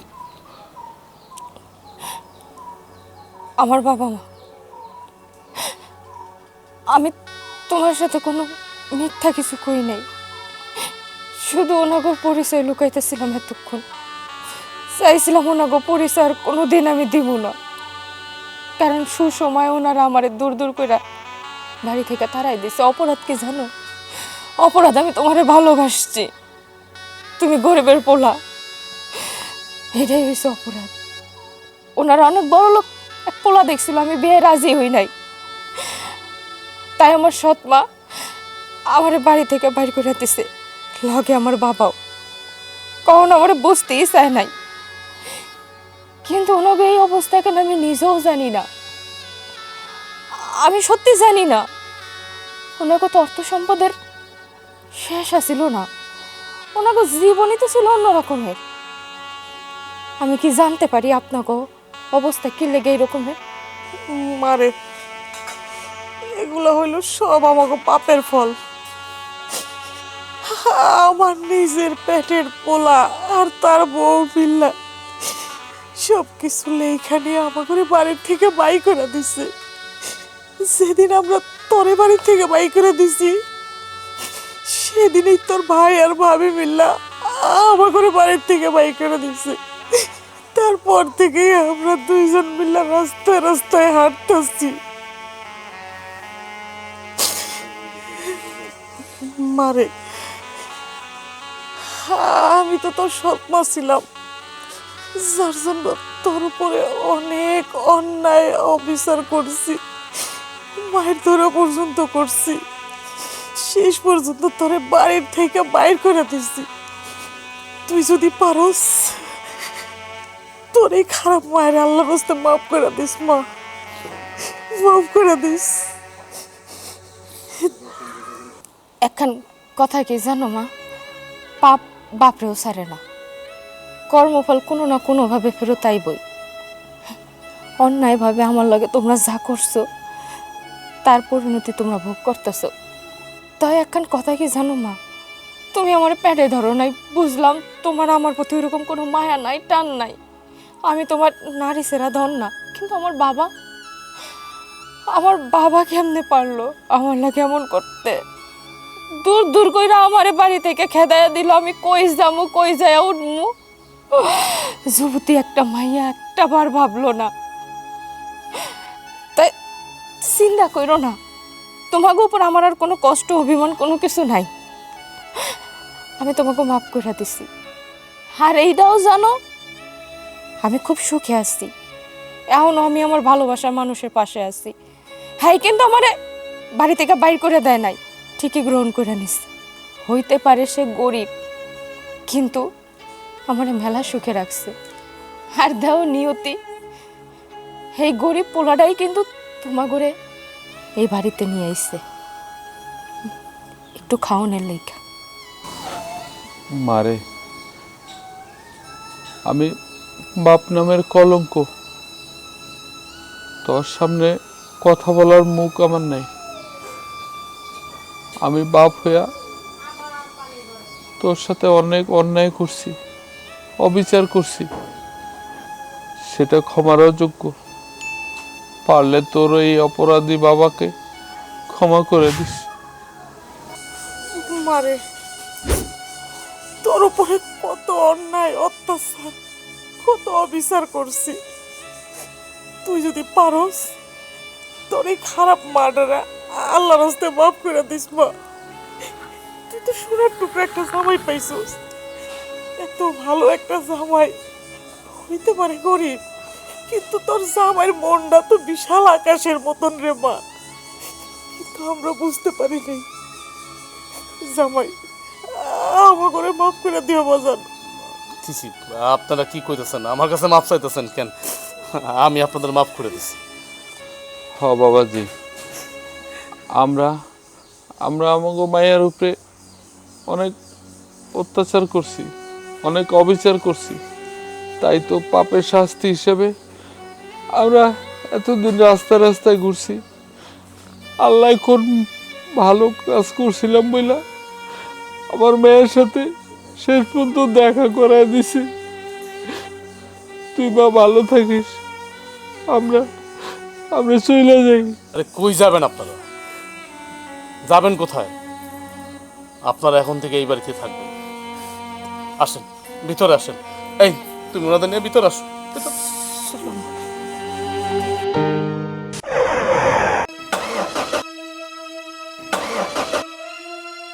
আমার বাবা মা, আমি তোমার সাথে কোনো মিথ্যা কিছু কই নাই, শুধু ওনাগো পরিচয় লুকাইতেছিলাম এতক্ষণ। চাইছিলাম ওনাগো পরিচয় আর কোনোদিন আমি দিব না, কারণ সুসময় ওনারা আমারে দূর দূর করে বাড়ি থেকে তাড়াই দিছে। অপরাধ কি জানো? অপরাধ আমি তোমারে ভালোবাসছি, তুমি গরিবের পোলা, এটাই হয়েছে অপরাধ। ওনারা অনেক বড় লোক এক পোলা দেখছিল, আমি বিয়ে রাজি হই নাই, তাই আমার সৎ মা আমার বাড়ি থেকে বাইর করে দিছে, লগে আমার বাবাও। কখন আমার বুঝতেই চায় নাই, কিন্তু ওনাকে এই অবস্থা কেন আমি নিজেও জানি না। আমি সত্যি জানি না ওনাকে তো অর্থ সম্পদের শেষ আসিল না, ওনাকে জীবনই তো ছিল অন্যরকমের। আমি কি জানতে পারি আপনাকে অবস্থা কি লেগে এরকমের? মারে, এগুলো হইল সব আমাকে পাপের ফল। আমার নিজের পেটের পোলা আর তার বউ পিল্লা সব কিছু লেখানি আমাকে বাড়ির থেকে বাই করে দিছে। যেদিন আমরা তোরে বাড়ির থেকে বাই করে দিছি, সেদিনই তোর ভাই আর ভাবি মিল্লা আমাকে বাড়ির থেকে বাই করে দিছে। তারপর থেকে আমরা দুইজন মিল্লা রাস্তায় রাস্তায় হাঁটতেছি। মারে, আমি তো তোর সৎমা ছিলাম, যার জন্য তোর উপরে অনেক অন্যায় অবিচার করছি, মায়ের ধরা পর্যন্ত করছি, শেষ পর্যন্ত তোরে বাড়ির থেকে বাইর করে দিছি। তুই যদি পারস তোর এই খারাপ মায়ের আল্লাহর রাস্তে মাফ করে দিস মা, মাফ করে দিস। এখন কথা কি জানো মা, পাপ বাপরেও ছাড়ে না, কর্মফল কোনো না কোনোভাবে ফেরত আইবই। অন্যায়ভাবে আমার লগে তোমরা যা করছো তার পরিণতি তোমরা ভোগ করতেছো। তাই এখন কথা কি জানো মা, তুমি আমার পেটে ধরো নাই, বুঝলাম তোমার আমার প্রতি ওইরকম কোনো মায়া নাই, টান নাই, আমি তোমার নারী সেরা ধন না, কিন্তু আমার বাবা কেমনে পারলো আমার লাগে এমন করতে? দূর দূর কইরা আমারে বাড়ি থেকে খেদাইয়া দিল, আমি কই যামু, কই যাইয়া উঠমু? যুবতী একটা মাইয়া একটা বার ভাবলো না। তাই চিন্তা করো না, তোমাকে উপর আমার আর কোনো কষ্ট অভিমান কোনো কিছু নাই, আমি তোমাকে মাফ করে দিছি। আর এইটাও জানো আমি খুব সুখে আছি, এখনো আমি আমার ভালোবাসার মানুষের পাশে আছি। হ্যাঁ, কিন্তু আমারে বাড়ি থেকে বাইর করে দেয় নাই, ঠিকই গ্রহণ করে নিছে। হইতে পারে সে গরিব, কিন্তু আমারে মেলা সুখে রাখছে। আর দাও নিয়তি, এই গরিব পোলাটাই কিন্তু তোমাগরে এই বাড়িতে নিয়ে আইছে একটু খাওয়ানোর লেখা। মারে, আমি বাপ নামের কলঙ্ক, তোর সামনে কথা বলার মুখ আমার নাই। আমি বাপ হইয়া তোর সাথে অনেক অন্যায় করছি, অবিচার করছি, সেটা ক্ষমার অযোগ্য। পারলে তোর এই অপরাধী বাবাকে ক্ষমা করে দিস। মারে, তোর উপরে কত অন্যায় অত্যাচার, কত অবিচার করছি, তুই যদি পারস তোর এই খারাপ মার্ডারা আল্লাহর রাস্তে মাফ করে দিস মা। তুই তো সোনার টুকরা একটা জামাই পাইছিস, এত ভালো একটা জামাই, হইতে পারে গরিব, কিন্তু তোর জামাইয়ের মনটা তো বিশাল আকাশের মতন রে মা। কিন্তু আমরা বুঝতে পারি নাই। জামাই, আমার করে মাফ করে দিও বাজান। চিচি, আপনারা কি কইতেছেন? আমার কাছে মাপ চাইতেছেন কেন? আমি আপনাদের মাফ করে দিছি। হ বাবাজি, আমরা আমাকে মায়ের উপরে অনেক অত্যাচার করছি, অনেক অবিচার করছি, তাই তো পাপের শাস্তি হিসেবে আমরা এতদিন রাস্তায় রাস্তায় ঘুরছি। আল্লাহ কোন ভালো কাজ করছিলাম বইলা আমার মেয়ের সাথে শেষ পর্যন্ত দেখা করায় দিছি। তুই বা ভালো থাকিস, আমরা আমরা চলে যাই। আরে কই যাবেন আপনারা? যাবেন কোথায়? আপনারা এখন থেকে এই বাড়িতে থাকবেন। আসেন, ভিতরে আসেন। এই, তুমি ওনাদের নিয়ে ভিতরে আসো। ভিতরে।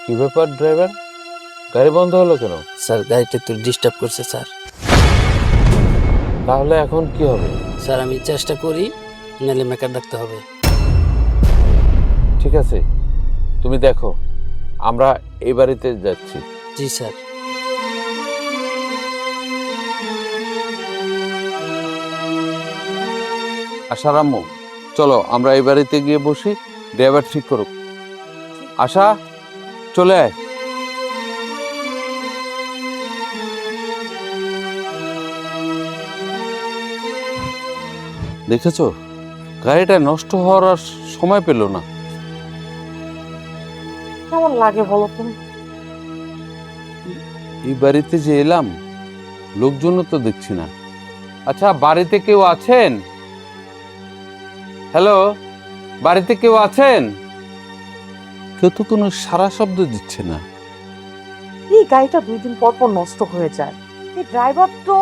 কি ব্যাপার ড্রাইভার, গাড়ি বন্ধ হলো কেন? স্যার গাড়িটা একটু ডিস্টার্ব করছে স্যার। তাহলে এখন কি হবে? স্যার আমি চেষ্টা করি, নাহলে মেকার ডাকতে হবে। ঠিক আছে, তুমি দেখো, আমরা এই বাড়িতে যাচ্ছি। জি স্যার। আশার আম্মু, চলো আমরা এই বাড়িতে গিয়ে বসি, ড্রাইভার ঠিক করুক। আশা, চলে আয়। দেখেছো, গাড়িটা নষ্ট হওয়ার আর সময় পেল না। কেমন লাগে বলো তুমি? এই বাড়িতে যে এলাম, লোকজনও তো দেখছি না। আচ্ছা, বাড়িতে কেউ আছেন? হ্যালো, বাড়িতে কেউ আছেন? কেউ তো কোনো সারা শব্দ দিচ্ছে না। এই গাড়িটা 2 দিন পর পর নষ্ট হয়ে যায়। এই ড্রাইভার তো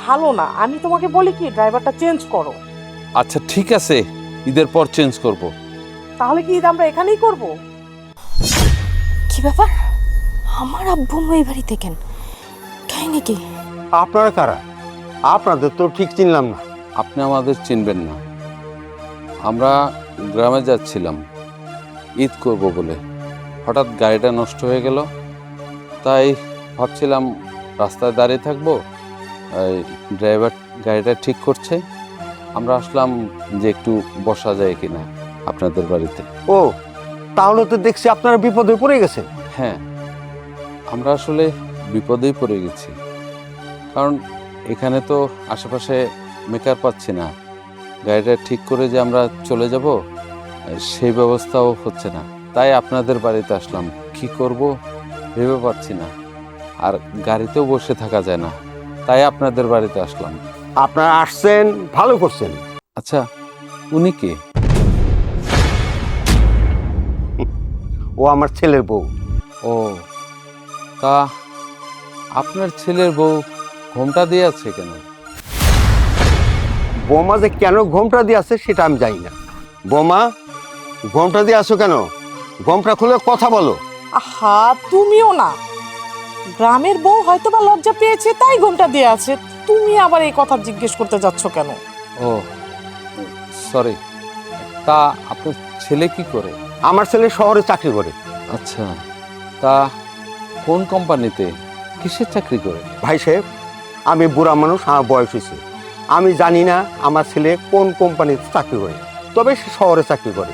ভালো না। আমি তোমাকে বলি কি, ড্রাইভারটা চেঞ্জ করো। আচ্ছা ঠিক আছে, ঈদের পর চেঞ্জ করব। তাহলে কি ঈদ আমরা এখানেই করব? কি ব্যাপার, আমার আব্বু আম্মু এই বাড়িতে কেন? কাহিনী কি? আপনারা কারা? আপনাদের তো ঠিক চিনলাম না। আপনি আমাদের চিনবেন না। আমরা গ্রামে যাচ্ছিলাম ঈদ করব বলে, হঠাৎ গাড়িটা নষ্ট হয়ে গেল, তাই ভাবছিলাম রাস্তায় দাঁড়িয়ে থাকবো, ড্রাইভার গাড়িটা ঠিক করছে, আমরা আসলাম যে একটু বসা যায় কিনা আপনাদের বাড়িতে। ও, তাহলে তো দেখছি আপনারা বিপদে পড়ে গেছেন। হ্যাঁ, আমরা আসলে বিপদেই পড়ে গেছি, কারণ এখানে তো আশেপাশে মেকার পাচ্ছি না। গাড়িটা ঠিক করে যে আমরা চলে যাব সেই ব্যবস্থাও হচ্ছে না, তাই আপনাদের বাড়িতে আসলাম। কি করব ভেবে পাচ্ছি না, আর গাড়িতেও বসে থাকা যায় না, তাই আপনাদের বাড়িতে আসলাম। আপনারা আসছেন, ভালো করছেন। আচ্ছা, উনি কে? ও আমার ছেলের বউ। ও, তা আপনার ছেলের বউ ঘোমটা দিয়ে আছে কেন? বোমা যে কেন ঘোমটা দিয়ে আছে সেটা আমি জানি না। বোমা, ঘোমটা দিয়ে আসো কেন? ঘোমটা খুলে কথা বলো। আহা, তুমিও না। গ্রামের বউ হয়তো বা লজ্জা পেয়েছে তাই ঘোমটা দিয়ে আছে। তুমি আবার এই কথা জিজ্ঞেস করতে যাচ্ছ কেন? ও সরি, তা আপনার ছেলে কি করে? আমার ছেলে শহরে চাকরি করে। আচ্ছা, তা কোন কোম্পানিতে, কিসের চাকরি করে? ভাই সাহেব, আমি বুড়া মানুষ, আমার বয়স হয়েছে, আমি জানি না আমার ছেলে কোন কোম্পানিতে চাকরি করে, তবে সে শহরে চাকরি করে।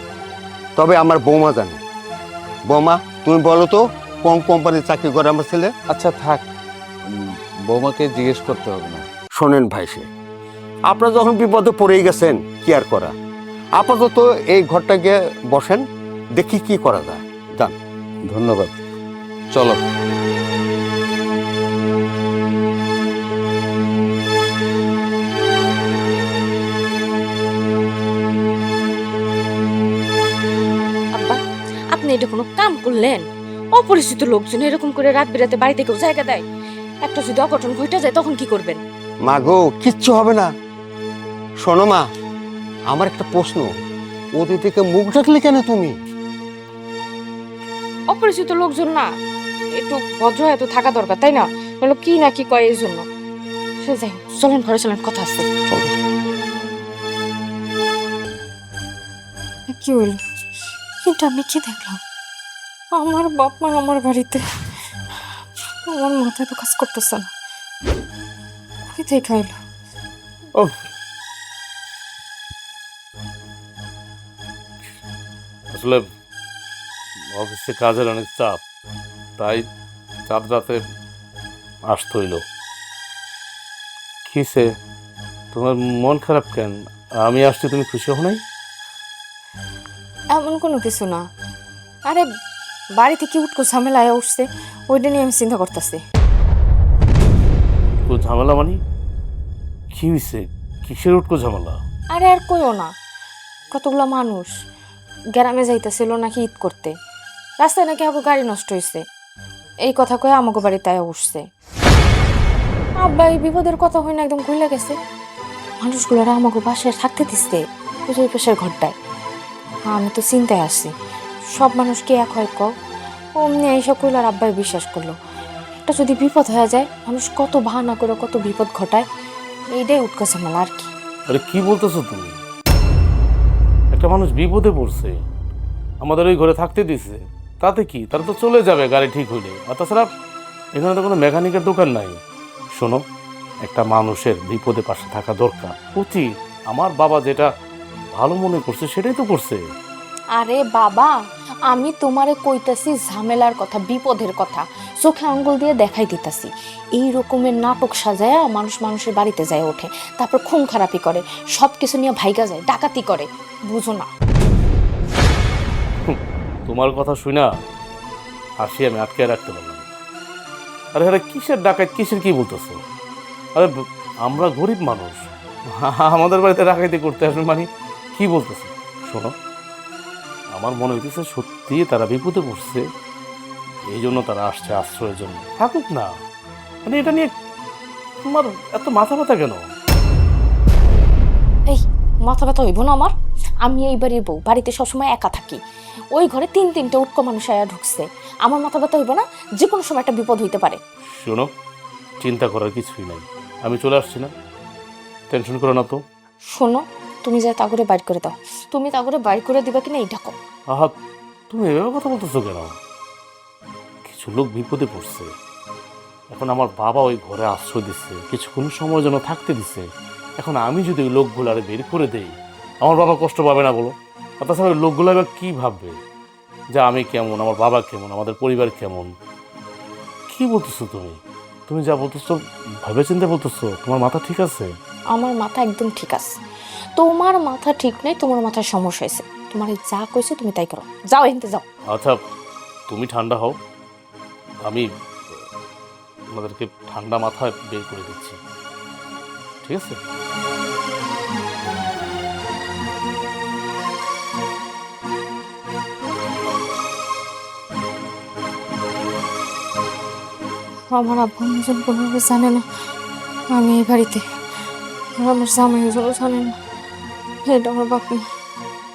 তবে আমার বৌমা জানে। বৌমা, তুমি বলো তো কোন কোম্পানিতে চাকরি করে আমার ছেলে? আচ্ছা থাক, বৌমাকে জিজ্ঞেস করতে হবে না। শোনেন ভাই সাহেব, আপনারা যখন বিপদে পড়েই গেছেন, কি আর করা, আপাতত এই ঘরটা গিয়ে বসেন, দেখি কি করা যায়। যান। ধন্যবাদ, চলো। আব্বা, আপনি এটা কোনো কাম করলেন? অপরিচিত লোকজন এরকম করে রাত বিরাতে বাড়িতে কেউ জায়গা দেয়? একটা যদি অঘটন ঘটে যায় তখন কি করবেন? মা গো, কিচ্ছু হবে না। শোনো মা, আমার একটা প্রশ্ন, ওদের থেকে মুখ ঢাকলে কেন তুমি? অপরিচিত লোকজন না, একটু ভদ্র হয়ে তো থাকা দরকার, তাই না? বলো কি না কি কয় এই জন্য। সে যাই, চলেন ঘরে চলেন, কথা আছে। কি হইল? এটা আমি কি দেখলাম? আমার বাপ মা আমার বাড়িতে, আমার মাথায় তো কাজ করতেছে না। কই থেকে খাইলো? আসলে অফিসে কাজের অনেক চাপ, তাই চাঁদ রাতে আসতে হইল। কিসে তোমার মন খারাপ কেন? আমি আসছি, তুমি খুশি হও নাই? এমন কোনো কিছু না। আরে বাড়িতে কি উঠকো ঝামেলা আয়া উঠছে, ওইটা নিয়ে আমি চিন্তা করতেছি। তো ঝামেলা মানে কি হয়েছে? কিসের উটকো ঝামেলা? আরে আর কইও না, কতগুলা মানুষ গ্রামে যাইতেছিল নাকি ঈদ করতে, রাস্তায় নাকি আমাকে গাড়ি নষ্ট হয়েছে, এই কথা কয়ে আমাকে বাড়িতে আয়া উঠছে। আব্বা এই বিপদের কথা হই না একদম খুলে গেছে। মানুষগুলোরা আমাকে বাসায় থাকতে দিচ্ছে ওই পাশের ঘরটায়। আমি তো চিন্তায় আসছি, সব মানুষ কি এক হয় কও? অমনি এইসব কইল আর আব্বাই বিশ্বাস করলো। একটা যদি বিপদ হয়ে যায় মানুষ কত বাহানা করে কত বিপদ ঘটায়, এইটাই উঠকা ঝামেলা আর কি। আরে কি বলতেছো তুমি? একটা মানুষ বিপদে পড়ছে, আমাদের ওই ঘরে থাকতে দিছে, তাতে কি? তারা তো চলে যাবে গাড়ি ঠিক হইলে। আর তাছাড়া এখানে তো কোনো মেকানিকের দোকান নাই। শোনো, একটা মানুষের বিপদে পাশে থাকা দরকার, উচিত। আমার বাবা যেটা ভালো মনে করছে সেটাই তো করছে। আরে বাবা, আমি তোমারে কইতাছি ঝামেলার কথা, বিপদের কথা, চোখে আঙ্গুল দিয়ে দেখাই দিতাছি। এই রকমের নাটক সাজায় মানুষ মানুষের বাড়িতে যায় ওঠে, তারপর খুন খারাপি করে, সব কিছু নিয়ে ভাইগা যায়, ডাকাতি করে, বুঝো না? তোমার কথা শুই না হাসি আমি আটকে রাখতে পারলাম না। আরে আরে কিসের ডাকাত, কিসের কি বলতেছো? আরে আমরা গরিব মানুষ, আমাদের বাড়িতে ডাকাতি করতে আসবে মানে কি বলতেছো? শোনো, আমার মনে হইতেছে সত্যি তারা বিপদে পড়ছে, এই জন্য তারা আসছে আশ্রয়ের জন্য। থাকুক না, মানে এটা নিয়ে তোমার এত মাথা ব্যথা কেন? এই মাথা ব্যথা হইব না আমার? আমি এই বাড়ির বউ, বাড়িতে সবসময় একা থাকি, ওই ঘরে তিনটে উটকো মানুষ আয়া ঢুকছে, আমার মাথা ব্যথা হইব না? যে কোনো সময় একটা বিপদ হইতে পারে। শোনো, চিন্তা করার কিছুই নাই, আমি চলে আসছি না, টেনশন করো না তো। শোনো, তুমি যা তাগরে বাইর করে দাও, তুমি তাগরে বাইর করে দিবা কিনা এইটা কম। আহা, তুমি এভাবে কথা বলতেছো কেন? কিছু লোক বিপদে পড়ছে, এখন আমার বাবা ওই ঘরে আশ্রয় দিচ্ছে, কিছুক্ষণ সময়ের জন্য থাকতে দিচ্ছে। এখন আমি যদি ওই লোকগুলো আরে বের করে দেই, আমার বাবা কষ্ট পাবে না বলো? আর তাছাড়া ওই লোকগুলো এবার কী ভাববে যে আমি কেমন, আমার বাবা কেমন, আমাদের পরিবার কেমন? কি বলতেছো তুমি? তুমি যা বলতেছো ভেবে চিন্তে বলতেছো? তোমার মাথা ঠিক আছে? আমার মাথা একদম ঠিক আছে। তোমার মাথা ঠিক নেই, তোমার মাথায় সমস্যা হয়েছে। তোমার যা কইছে তুমি তাই করো, যাও এনতে যাও। আচ্ছা, তুমি ঠান্ডা হও, আমি আমাদেরকে ঠান্ডা মাথায় বের করে দিচ্ছি, ঠিক আছে? আমার আব্বু আম্মুজন কোনোভাবে জানে না আমি এই বাড়িতে, আর আমার জামাই ওজনও জানে না। এটা আমার বাপ মা।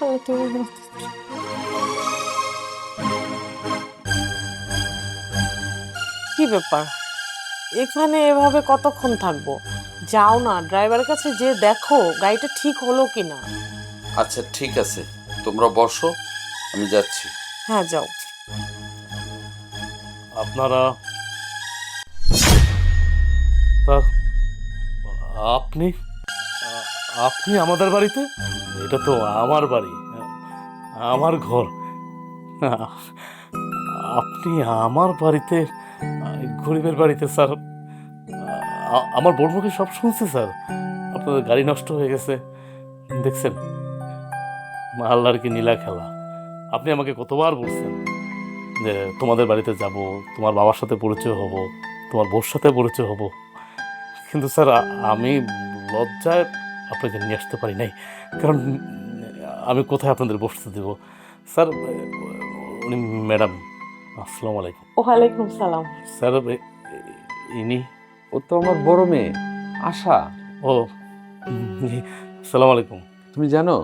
আল্লাহ তুমি ভালো থেকো। কি ব্যাপার, এখানে এভাবে কতক্ষণ থাকবো? যাও না, ড্রাইভারের কাছে যে দেখো গাড়িটা ঠিক হলো কিনা। আচ্ছা ঠিক আছে, তোমরা বসো, আমি যাচ্ছি। হ্যাঁ যাও। আপনারা আপনি আপনি আমাদের বাড়িতে? এটা তো আমার বাড়ি, আমার ঘর। আপনি আমার বাড়িতে, গরিবের বাড়িতে? স্যার, আমার বড় মুখে সব শুনছি স্যার, আপনাদের গাড়ি নষ্ট হয়ে গেছে, দেখছেন? আল্লাহর কি নীলা খেলা। আপনি আমাকে কতবার বলছেন যে তোমাদের বাড়িতে যাব, তোমার বাবার সাথে পরিচয় হব, তোমার বউর সাথে পরিচয় হব, কিন্তু স্যার আমি লজ্জায় আপনাকে নিয়ে আসতে পারি নাই। কারণ আমি কোথায় আপনাদের বসতে দেব? স্যার, উনি ম্যাডাম, আসসালামু আলাইকুম। ওয়ালাইকুম সালাম। স্যার, ইনি? ও তো আমার বড় মেয়ে আশা। ও, জি, আসসালামু আলাইকুম। তুমি জানো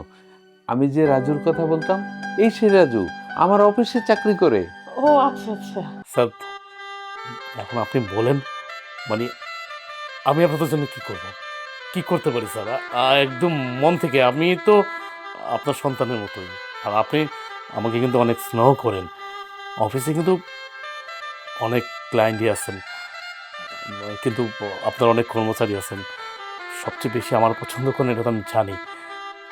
আমি যে রাজুর কথা বলতাম, এই সে রাজু আমার অফিসে চাকরি করে। ও আচ্ছা আচ্ছা। স্যার, এখন আপনি বলেন, মানে আমি আপনাদের জন্য কি করব, কি করতে পারি স্যার? একদম মন থেকে, আমি তো আপনার সন্তানের মতোই, আর আপনি আমাকে কিন্তু অনেক স্নেহ করেন। অফিসে কিন্তু অনেক ক্লায়েন্টই আছেন, কিন্তু আপনার অনেক কর্মচারী আছেন, সবচেয়ে বেশি আমার পছন্দ করেন এটা তো আমি জানি।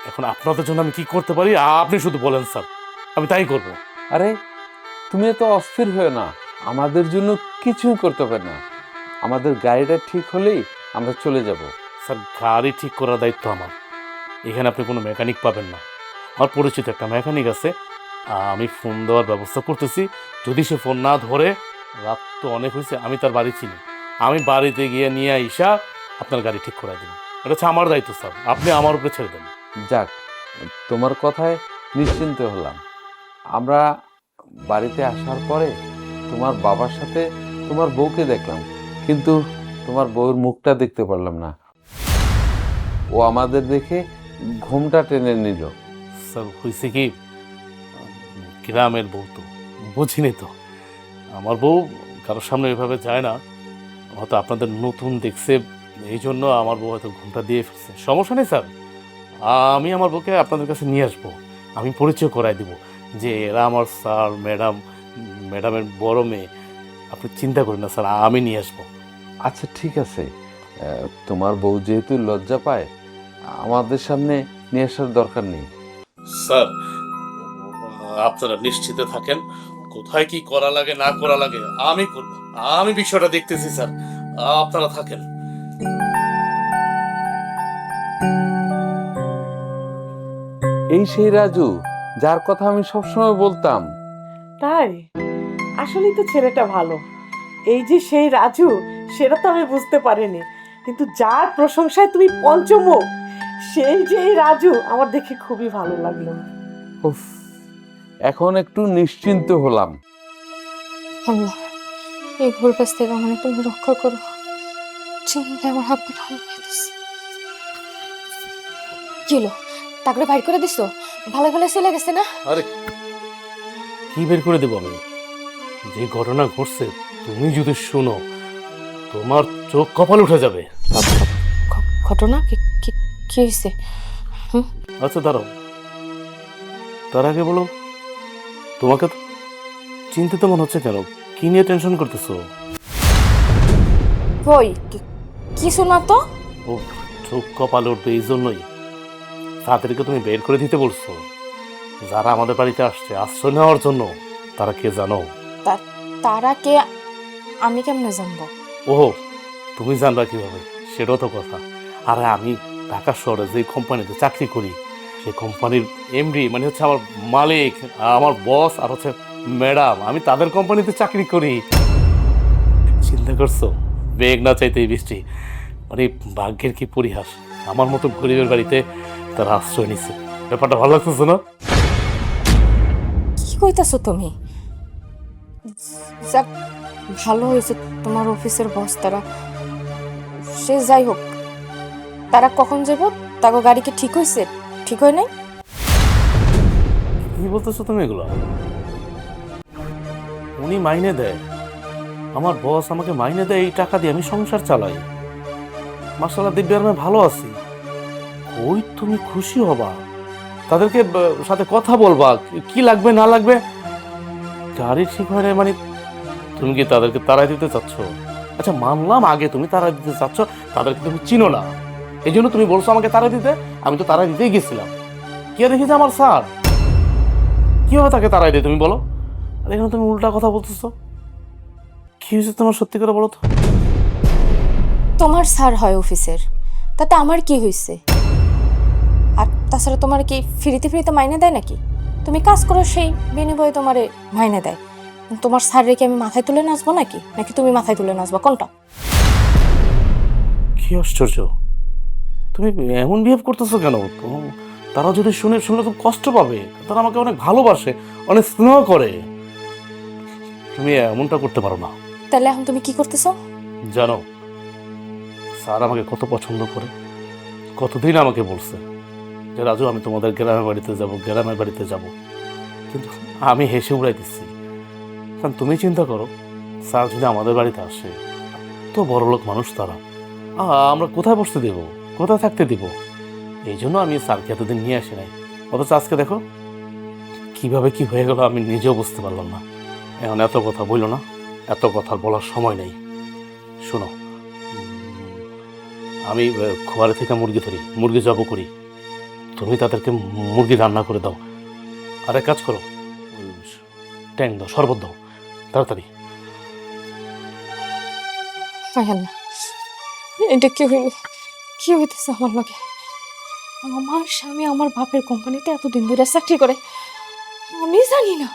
এখন আপনাদের জন্য আমি কি করতে পারি আপনি শুধু বলেন স্যার, আমি তাই করব। আরে তুমি এত অস্থির হয়ে না, আমাদের জন্য কিছুই করতে পারে না। আমাদের গাড়িটা ঠিক হলেই আমরা চলে যাব। স্যার গাড়ি ঠিক করার দায়িত্ব আমার। এখানে আপনি কোনো মেকানিক পাবেন না। আমার পরিচিত একটা মেকানিক আছে, আমি ফোন দেওয়ার ব্যবস্থা করতেছি। যদি সে ফোন না ধরে, রাত তো অনেক হয়েছে, আমি তার বাড়ি চিনি, আমি বাড়িতে গিয়ে নিয়ে আইসা আপনার গাড়ি ঠিক করে দেব। এটা হচ্ছে আমার দায়িত্ব স্যার, আপনি আমার উপরে ছেড়ে দেন। যাক, তোমার কথায় নিশ্চিন্ত হলাম। আমরা বাড়িতে আসার পরে তোমার বাবার সাথে তোমার বউকে দেখলাম, কিন্তু তোমার বউয়ের মুখটা দেখতে পারলাম না। ও আমাদের দেখে ঘুমটা টেনে নিল। স্যার হয়েছে কি, গ্রামের বউ তো বুঝিনি তো, আমার বউ কারোর সামনে এভাবে যায় না। হয়তো আপনাদের নতুন দেখছে, এই জন্য আমার বউ হয়তো ঘুমটা দিয়ে ফেলছে। সমস্যা নেই স্যার, আমি আমার বউকে আপনাদের কাছে নিয়ে আসবো, আমি পরিচয় করাই দিব যে এরা আমার স্যার, ম্যাডামের বড় মেয়ে। আপনি চিন্তা করেন না স্যার, আমি নিয়ে আসবো। আচ্ছা ঠিক আছে, তোমার বউ যেহেতু লজ্জা পায়, আমাদের সামনে নিয়ে আসার দরকার নেই। স্যার আপনারা নিশ্চিত থাকেন, কোথায় কি করা লাগে না করা লাগে আমি করব, আমি বিষয়টা দেখতেছি স্যার, আপনারা থাকেন। এই সেই রাজু, যার কথা আমি সবসময় বলতাম। তাই আসলেই তো ছেলেটা ভালো। এই যে সেই রাজু, সেটা তো আমি বুঝতে পারিনি, কিন্তু যার প্রশংসায় তুমি পঞ্চমুখ, সেই যে এই রাজু, আমার দেখে খুবই ভালো লাগলো। উফ, এখন একটু নিশ্চিন্ত হলাম। আল্লাহ, এই ভুল কাছ থেকে আমার তুমি রক্ষা করো। চিনলে আমার হাত পা ঠান্ডা হয়ে গেছে। কি হলো, তারপরে বাইর করে দিছো? ভালো ভালো চলে গেছে না? আরে কি বের করে দেবো আমি? যে ঘটনা ঘটছে তুমি যদি শুনো, তোমার চোখ কপাল উঠে যাবে। ঘটনা কি কি হয়েছে? আচ্ছা দাঁড়াও, তার আগে বলো, তোমাকে তো চিন্তিত মনে হচ্ছে কেন? কি নিয়ে টেনশন করতেছো? কই কিছু না তো। ও চোখ কপালে উঠবে এই জন্যই তাদেরকে তুমি বের করে দিতে বলছো। যারা আমাদের বাড়িতে আসছে আশ্রয় নেওয়ার জন্য, তারা কে জানো? তারা কে আমি কেমনে জানবো? ওহো, তুমি জানবা কিভাবে? সেটাও তো কথা। আরে আমি ঢাকা শহরে যে কোম্পানিতে চাকরি করি, সেই কোম্পানির এমডি মানে হচ্ছে আমার মালিক, আমার বস আর হচ্ছে ম্যাডাম, আমি তাদের কোম্পানিতে চাকরি করি। চিন্তা করছো? বেগ না চাইতেই বৃষ্টি, মানে ভাগ্যের কি পরিহাস, আমার মতো গরিবের বাড়িতে তারা আশ্রয় নিচ্ছে। ব্যাপারটা ভালো লাগতেছে না? কি কইতাছো তুমি? যাক, ভালো হয়েছে তোমার অফিসের বস তারা। সে যাই হোক, তারা কখন যাব? তাকে গাড়ি কি ঠিক হয়েছে? ঠিক হয় নাই? কি বলতেছো তুমি এগুলো? উনি মাইনে দেয়, আমার বস আমাকে মাইনে দেয়, এই টাকা দিয়ে আমি সংসার চালাই। মাশাআল্লাহ দিব্যি আর আমি ভালো আছি। ওই তুমি খুশি হবা, তাদেরকে সাথে কথা বলবা, কি লাগবে না লাগবে। গাড়ি ঠিক হয় না মানে তুমি কি তাদেরকে তাড়াই দিতে চাচ্ছ? আচ্ছা মানলাম আগে তুমি তাড়াই দিতে চাচ্ছ, তাদেরকে তুমি চিনো না, এই জন্য তুমি বলছো আমাকে তাড়াই দিতে। আমি তো তাড়াই দিতেই গেছিলাম। কে দেখেছে আমার স্যার, কিভাবে তাকে তাড়াই দিয়ে তুমি বলো? আর এখানে তুমি উল্টা কথা বলতেছো। কি হয়েছে তোমার, সত্যি করে বলো তো? তোমার স্যার হয় অফিসের, তাতে আমার কি হয়েছে? আর তাছাড়া তোমার কি ফ্রিতে ফ্রিতে মাইনে দেয় নাকি? তুমি কাজ করো, সেই বিনিময়ে তোমারে মাইনে দেয়। তোমার স্যার রেখে আমি মাথায় তুলে নাচবো নাকি, নাকি তুমি মাথায় তুলে নাচবো, কোনটা? কি আশ্চর্য, তুমি এমন বিহেভ করতেছো কেন? তারা যদি শুনলে খুব কষ্ট পাবে। তারা আমাকে অনেক ভালোবাসে, অনেক স্নেহ করে। তুমি এমনটা করতে পারো না। তাহলে এখন তুমি কি করতেছো? জানো স্যার আমাকে কত পছন্দ করে, কতদিন আমাকে বলছে যে রাজু আমি তোমাদের গ্রামের বাড়িতে যাব, কিন্তু আমি হেসে উড়াই দিচ্ছি। কারণ তুমি চিন্তা করো, স্যার যদি আমাদের বাড়িতে আসে, তো বড় লোক মানুষ তারা, আমরা কোথায় বসতে দেব, কোথায় থাকতে দিব? এই জন্য আমি স্যারকে এতদিন নিয়ে আসি নাই। অথচ আজকে দেখো কিভাবে কি হয়ে গেল, আমি নিজেও বুঝতে পারলাম না। এখন এত কথা বললো না, এত কথা বলার সময় নেই। শোনো, আমি খোয়ারে থেকে মুরগি জব করি, তুমি তাদেরকে মুরগি রান্না করে দাও। আর এক কাজ করো, ট্যাং দাও, শরবত দাও, তাড়াতাড়ি। হায় আল্লাহ, এটা কি হইল? কি হইতেছে আমার লগে? আমার স্বামী আমার বাপের কোম্পানিতে এতদিন ধরে চাকরি করে, আমি জানি না।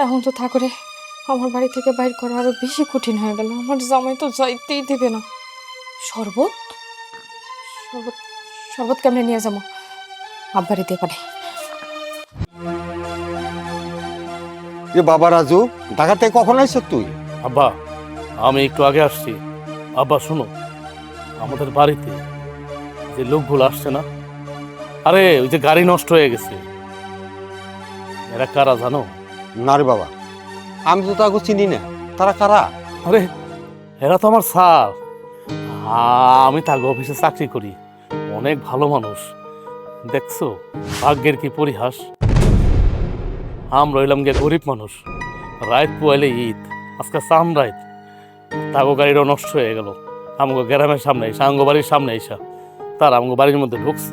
এখন তো তা করে আমার বাড়ি থেকে বাইর করা আরো বেশি কঠিন হয়ে গেল। আমার জামাই তো যাইতেই দেবে না। শরবত শরবত শরবত কেমনে নিয়ে যাবো? আব্বারে দিয়ে পাঠাই। যে বাবা রাজু, ঢাকা থেকে কখন আসছ তুই? আব্বা, আমি একটু আগে আসছি। আব্বা শোনো, আমাদের বাড়িতে যে লোকগুলো আসছে না, আরে ওই যে গাড়ি নষ্ট হয়ে গেছে, এরা কারা জানো? না রে বাবা, আমি তো তাকে চিনি না। তারা কারা? আরে এরা তো আমার স্যার। আমি তাকে অফিসে চাকরি করি। অনেক ভালো মানুষ। দেখছো ভাগ্যের কি পরিহাস। আমরা হইলাম গিয়ে গরিব মানুষ। রাত পোয়ালে ঈদ, আজকে চান রাত, তাগো গাড়িটাও নষ্ট হয়ে গেল। আমাকে গ্রামের সামনে এসে, আঙ্গ বাড়ির সামনে এসা তারা আমাকে বাড়ির মধ্যে ঢুকছে।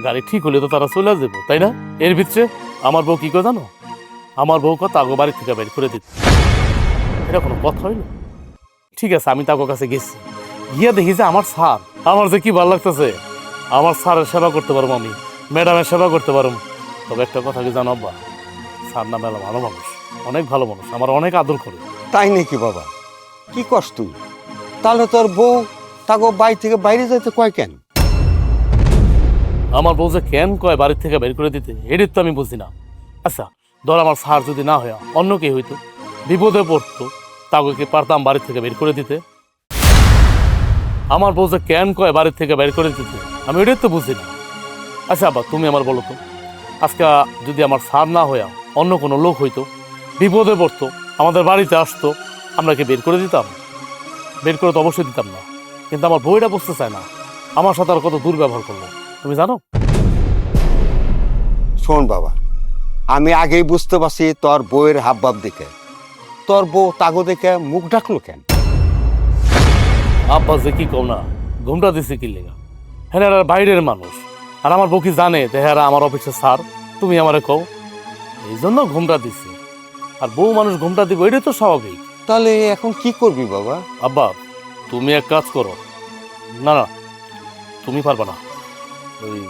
গাড়ি ঠিক হলে তো তারা চলে যাবো, তাই না? এর ভিতরে আমার বউ কি করে জানো? আমার বউকে তাগো বাড়ি থেকে বের করে দিত। এটা কোনো কথা হইল? ঠিক আছে, আমি তাগো কাছে গেছি, গিয়া দেখি যে আমার স্যার। আমার যে কি ভালো লাগতেছে। আমার স্যারের সেবা করতে পারবো, আমি ম্যাডামের সেবা করতে পারবো। তবে একটা কথা কি জানো আব্বা, স্যার না মেলা ভালো মানুষ, অনেক ভালো মানুষ, আমার অনেক আদর করে। তাই নাকি বাবা? কি কস তুই? তাহলে তোর বউ তাকে বাড়ি থেকে বাইরে যাইতে কয় কেন? আমার বউ যে কেন কয় বাড়ির থেকে বের করে দিতে, এটির তো আমি বুঝি না। আচ্ছা ধর আমার স্যার যদি না হয় অন্য কে হইতো, বিপদে পড়তো, তাকে কি পারতাম বাড়ি থেকে বের করে দিতে? আমার বউ যে কেন কয় বাড়ির থেকে বের করে দিতে, আমি এটাই তো বুঝি না। আচ্ছা আব্বা, তুমি আমার বলো তো, আজকে যদি আমার স্যার না হইয়া অন্য কোনো লোক হইতো, বিপদে পড়তো, আমাদের বাড়িতে আসতো, আমরা কি বের করে দিতাম? বের করে তো অবশ্যই দিতাম না। কিন্তু আমার বউটা বুঝতে চায় না, আমার সাথে আর কত দুর্ব্যবহার করলো, তুমি জানো? শোন বাবা, আমি আগেই বুঝতে পারছি তোর বউয়ের হাবভাব দেখে। তোর বউ তাগো দেখে মুখ ডাকলো কেন? আব্বা যে কি কও না, ঘুমটা দিছে কি লেগা? হ্যাঁ এরা বাইরের মানুষ, আর আমার বউ কি জানে যে হ্যাঁ আমার অফিসে স্যার? তুমি আমারে কও, এই জন্য ঘুমটা দিছে। আর বউ মানুষ ঘুমটা দিব, এটাই তো স্বাভাবিক। তাহলে এখন কি করবি বাবা? আব্বা তুমি এক কাজ করো, না না তুমি পারবা না, ওই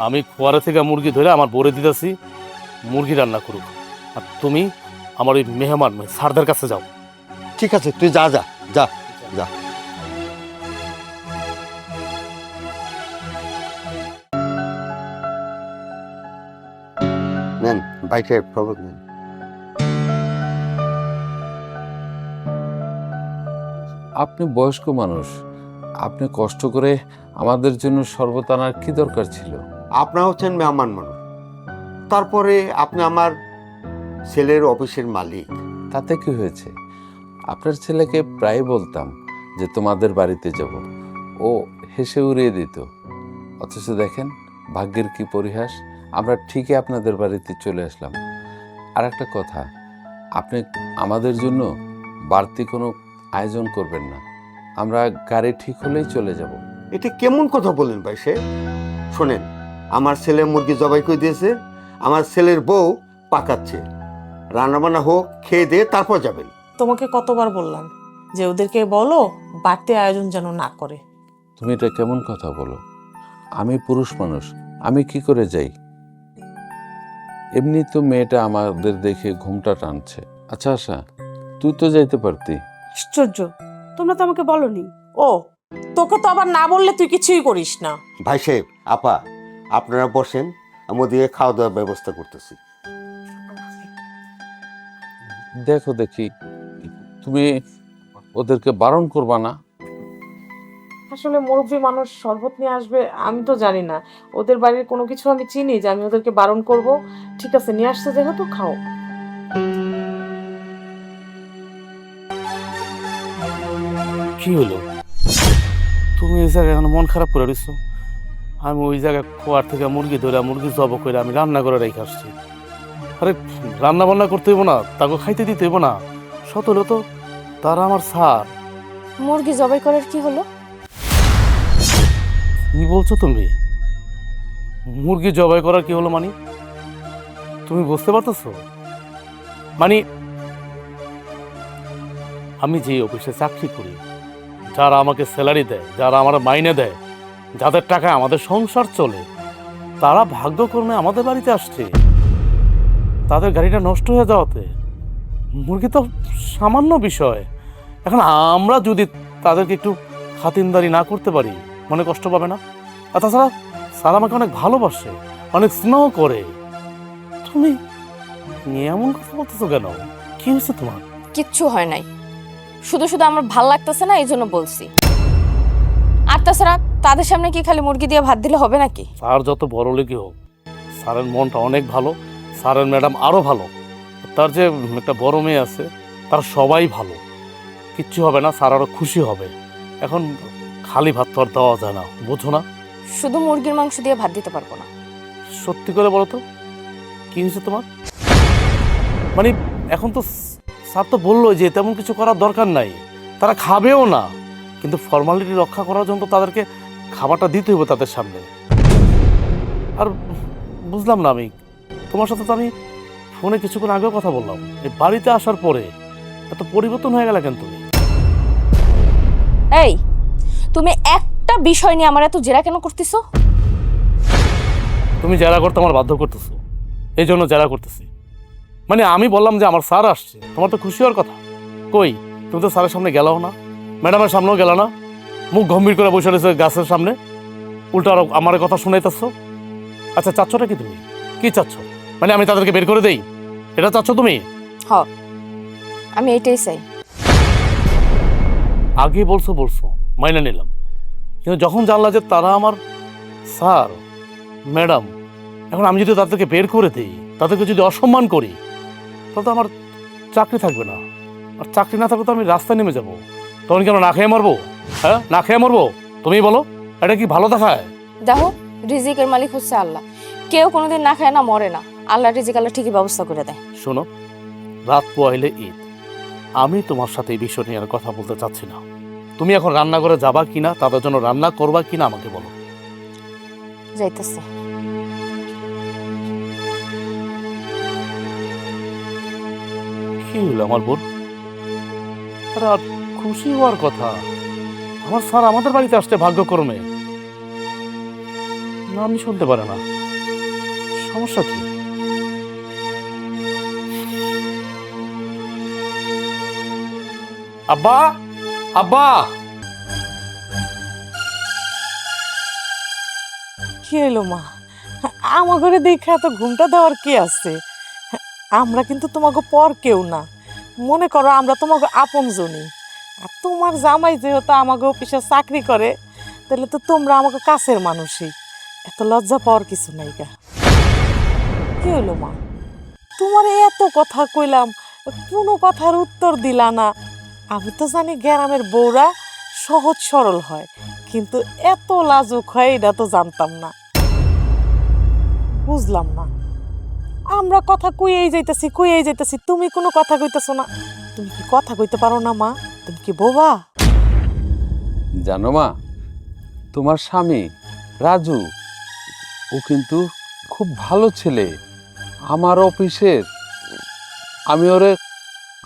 আমি খোয়ারে থেকে মুরগি ধরে আমার বউরে দিতেছি, মুরগি রান্না করুক। আর তুমি আমার ওই মেহমান স্যারদের কাছে যাও। ঠিক আছে, তুই যা যা যা যা। নেন বাইকে খবর নেন। আপনি বয়স্ক মানুষ, আপনি কষ্ট করে আমাদের জন্য শরবত আনার কি দরকার ছিল? আপনার হচ্ছেন মেহমান মানুষ, তারপরে আপনি আমার ছেলের অফিসের মালিক। তাতে কি হয়েছে? আপনার ছেলেকে প্রায় বলতাম যে তোমাদের বাড়িতে যাব, ও হেসে উড়িয়ে দিত। অথচ দেখেন ভাগ্যের কি পরিহাস, আমরা ঠিকই আপনাদের বাড়িতে চলে আসলাম। আর একটা কথা, আপনি আমাদের জন্য বাড়তি কোনো আয়োজন করবেন না, আমরা গাড়ি ঠিক হলেই চলে যাব। এটা কেমন কথা বলেন ভাই? সে শোনেন, আমার ছেলে মুরগি জবাই করে দিয়েছে, আমার ছেলের বউ পাকাচ্ছে, রান্নাবান্না হোক, খেয়ে দিয়ে তারপর যাবেন। তোমাকে কতবার বললাম যে ওদেরকে বলো বাড়তি আয়োজন যেন না করে। তুমি এটা কেমন কথা বলো? আমি পুরুষ মানুষ, আমি কি করে যাই? এমনি তো মেয়েটা আমাদের দেখে ঘুমটা টানছে। আচ্ছা আচ্ছা, তুই তো যাইতে পারতি। আশ্চর্য, তোমরা তো আমাকে বলনি। ও, তোকে তো আবার না বললে তুই কিছুই করিস না। ভাই সাহেব, আপা, আপনারা বসেন, আমি ওদিকে খাওয়া দাওয়ার ব্যবস্থা করতেছি। দেখো দেখি, তুমি ওদেরকে বারণ করবা না? আসলে মুরব্বী মানুষ শরবত নিয়ে আসবে আমি তো জানি না, ওদের বাড়ির কোনো কিছু আমি চিনি যে আমি ওদেরকে বারণ করব? ঠিক আছে, নিয়ে আসছে যেহেতু খাও। কি হলো? তুমি এই জায়গায় এখন মন খারাপ করে দিচ্ছ? আমি ওই জায়গায় খোয়ার থেকে মুরগি ধরে মুরগি জব করে আমি রান্না করে রেখে আসছি। আরে রান্না বান্না করতে হইব না, তাকে খাইতে দিতে হইব না, সতলে তো তারা আমার স্যার। মুরগি জবাই করার কি হলো? কি বলছো তুমি? মুরগি জবাই করার কি হলো মানে? তুমি বুঝতে পারতেছো? মানে আমি যে অফিসে চাকরি করি, যারা আমাকে স্যালারি দেয়, যারা আমার মাইনে দেয়, যাদের টাকায় আমাদের সংসার চলে, তারা ভাগ্যক্রমে আমাদের বাড়িতে আসছে। তাদের গাড়িটা নষ্ট হয়ে যাওয়াতে মুরগি তো সামান্য বিষয়। এখন আমরা যদি তাদেরকে একটু খাতিরদারি না করতে পারি, মনে কষ্ট পাবে না? আর তাছাড়া স্যার আমাকে অনেক ভালোবাসে, অনেক স্নেহ করে। তুমি এমন কথা বলতেছো কেন? কি হয়েছে তোমার? কিচ্ছু হয় নাই, শুধু শুধু আমার ভাল লাগতেছে না, এই জন্য বলছি। আর তাছাড়া তাদের সামনে কি খালি মুরগি দিয়ে ভাত দিলে হবে নাকি? স্যার যত বড় লোকই হোক, স্যারের মনটা অনেক ভালো, স্যারের ম্যাডাম আরও ভালো, তার যে একটা বড় মেয়ে আছে তার সবাই ভালো। কিচ্ছু হবে না, স্যার আরও খুশি হবে। এখন খালি ভাত তো আর দেওয়া যায় না, বোঝো না? শুধু মুরগির মাংস দিয়ে ভাত দিতে পারবো না। সত্যি করে বলো তো, কি হয়েছে তোমার? মানে এখন তো স্যার তো বললো যে তেমন কিছু করার দরকার নাই, তারা খাবেও না, কিন্তু ফর্মালিটি রক্ষা করার জন্য তো তাদেরকে খাবারটা দিতে হবে তাদের সামনে। আর বুঝলাম না, আমি তোমার সাথে তো আমি ফোনে কিছুক্ষণ আগেও কথা বললাম, এই বাড়িতে আসার পরে এত পরিবর্তন হয়ে গেল কেন তুমি? এই, তুমি একটা বিষয় নিয়ে আমার এত জেরা কেন করতেছো? তুমি জেরা করতে আমার বাধ্য করতেছো, এই জন্য জেরা করতেছি। মানে আমি বললাম যে আমার স্যার আসছে, তোমার তো খুশি হওয়ার কথা। কই, তুমি তো স্যারের সামনে গেলাও না, ম্যাডামের সামনেও গেল না, মুখ গম্ভীর করে বসে রয়েছে গাছের সামনে, উল্টো আরো আমার কথা শুনাইতেছো। আচ্ছা, চাচ্ছটা কি তুমি? কি চাচ্ছ? মানে আমি তাদেরকে বের করে দেই, এটা চাচ্ছ তুমি? হ, আমি এটাই চাই। আগে বলছো মাইনে নিলাম, কিন্তু যখন জানলা যে তারা আমার স্যার ম্যাডাম, এখন আমি যদি তাদেরকে বের করে দিই, তাদেরকে যদি অসম্মান করি, তাহলে তো আমার চাকরি থাকবে না। আর চাকরি না থাকলে তো আমি রাস্তায় নেমে যাব। তখন কি আমরা না খেয়ে মরবো? হ্যাঁ, না খেয়ে মরবো? তুমি বলো, এটা কি ভালো দেখায়? দেখো, রিজিকের মালিক হচ্ছে আল্লাহ, কেউ কোনোদিন না খায় না মরে না। আল্লাহ রিজিক আল্লাহ ঠিকই ব্যবস্থা করে দেয়। শোনো, রাত পোয়াইলে ঈদ, আমি তোমার সাথে এই বিষয় নিয়ে আর কথা বলতে চাচ্ছি না। তুমি এখন রান্নাঘরে যাবা কিনা, তাদের জন্য রান্না করবা কিনা আমাকে বলো। যাইতেছে। কি হলো আমার বোন? আরে আর খুশি হওয়ার কথা, আমার স্যার আমাদের বাড়িতে আসতে ভাগ্যক্রমে। না, আমি শুনতে পারে না, সমস্যা কি? আব্বা, আব্বা! কি হইলো মা? আমার ঘরে দেখা তো ঘুমটা দেওয়ার কি আছে? আমরা কিন্তু তোমাকে পর কেউ না, মনে করো আমরা তোমাকে আপন জনই। আর তোমার জামাই যেহেতু আমাকে অফিসে চাকরি করে, তাহলে তো তোমরা আমাকে কাছের মানুষই, এত লজ্জা পাওয়ার কিছু নাই গা। কি হইলো মা? তোমার এত কথা কইলাম, কোনো কথার উত্তর দিলা না। আমি তো জানি গ্রামের বউরা সহজ সরল হয়, কিন্তু এত লাজুক হয় এটা তো জানতাম না। বুঝলাম না, আমরা কথা কইয়েই যাইতেছি, তুমি কোনো কথা কইতেছো না। তুমি কি কথা কইতে পারো না মা? তুমি কি বোবা? জানো মা, তোমার স্বামী রাজু, ও কিন্তু খুব ভালো ছেলে। আমার অফিসের, আমি ওরে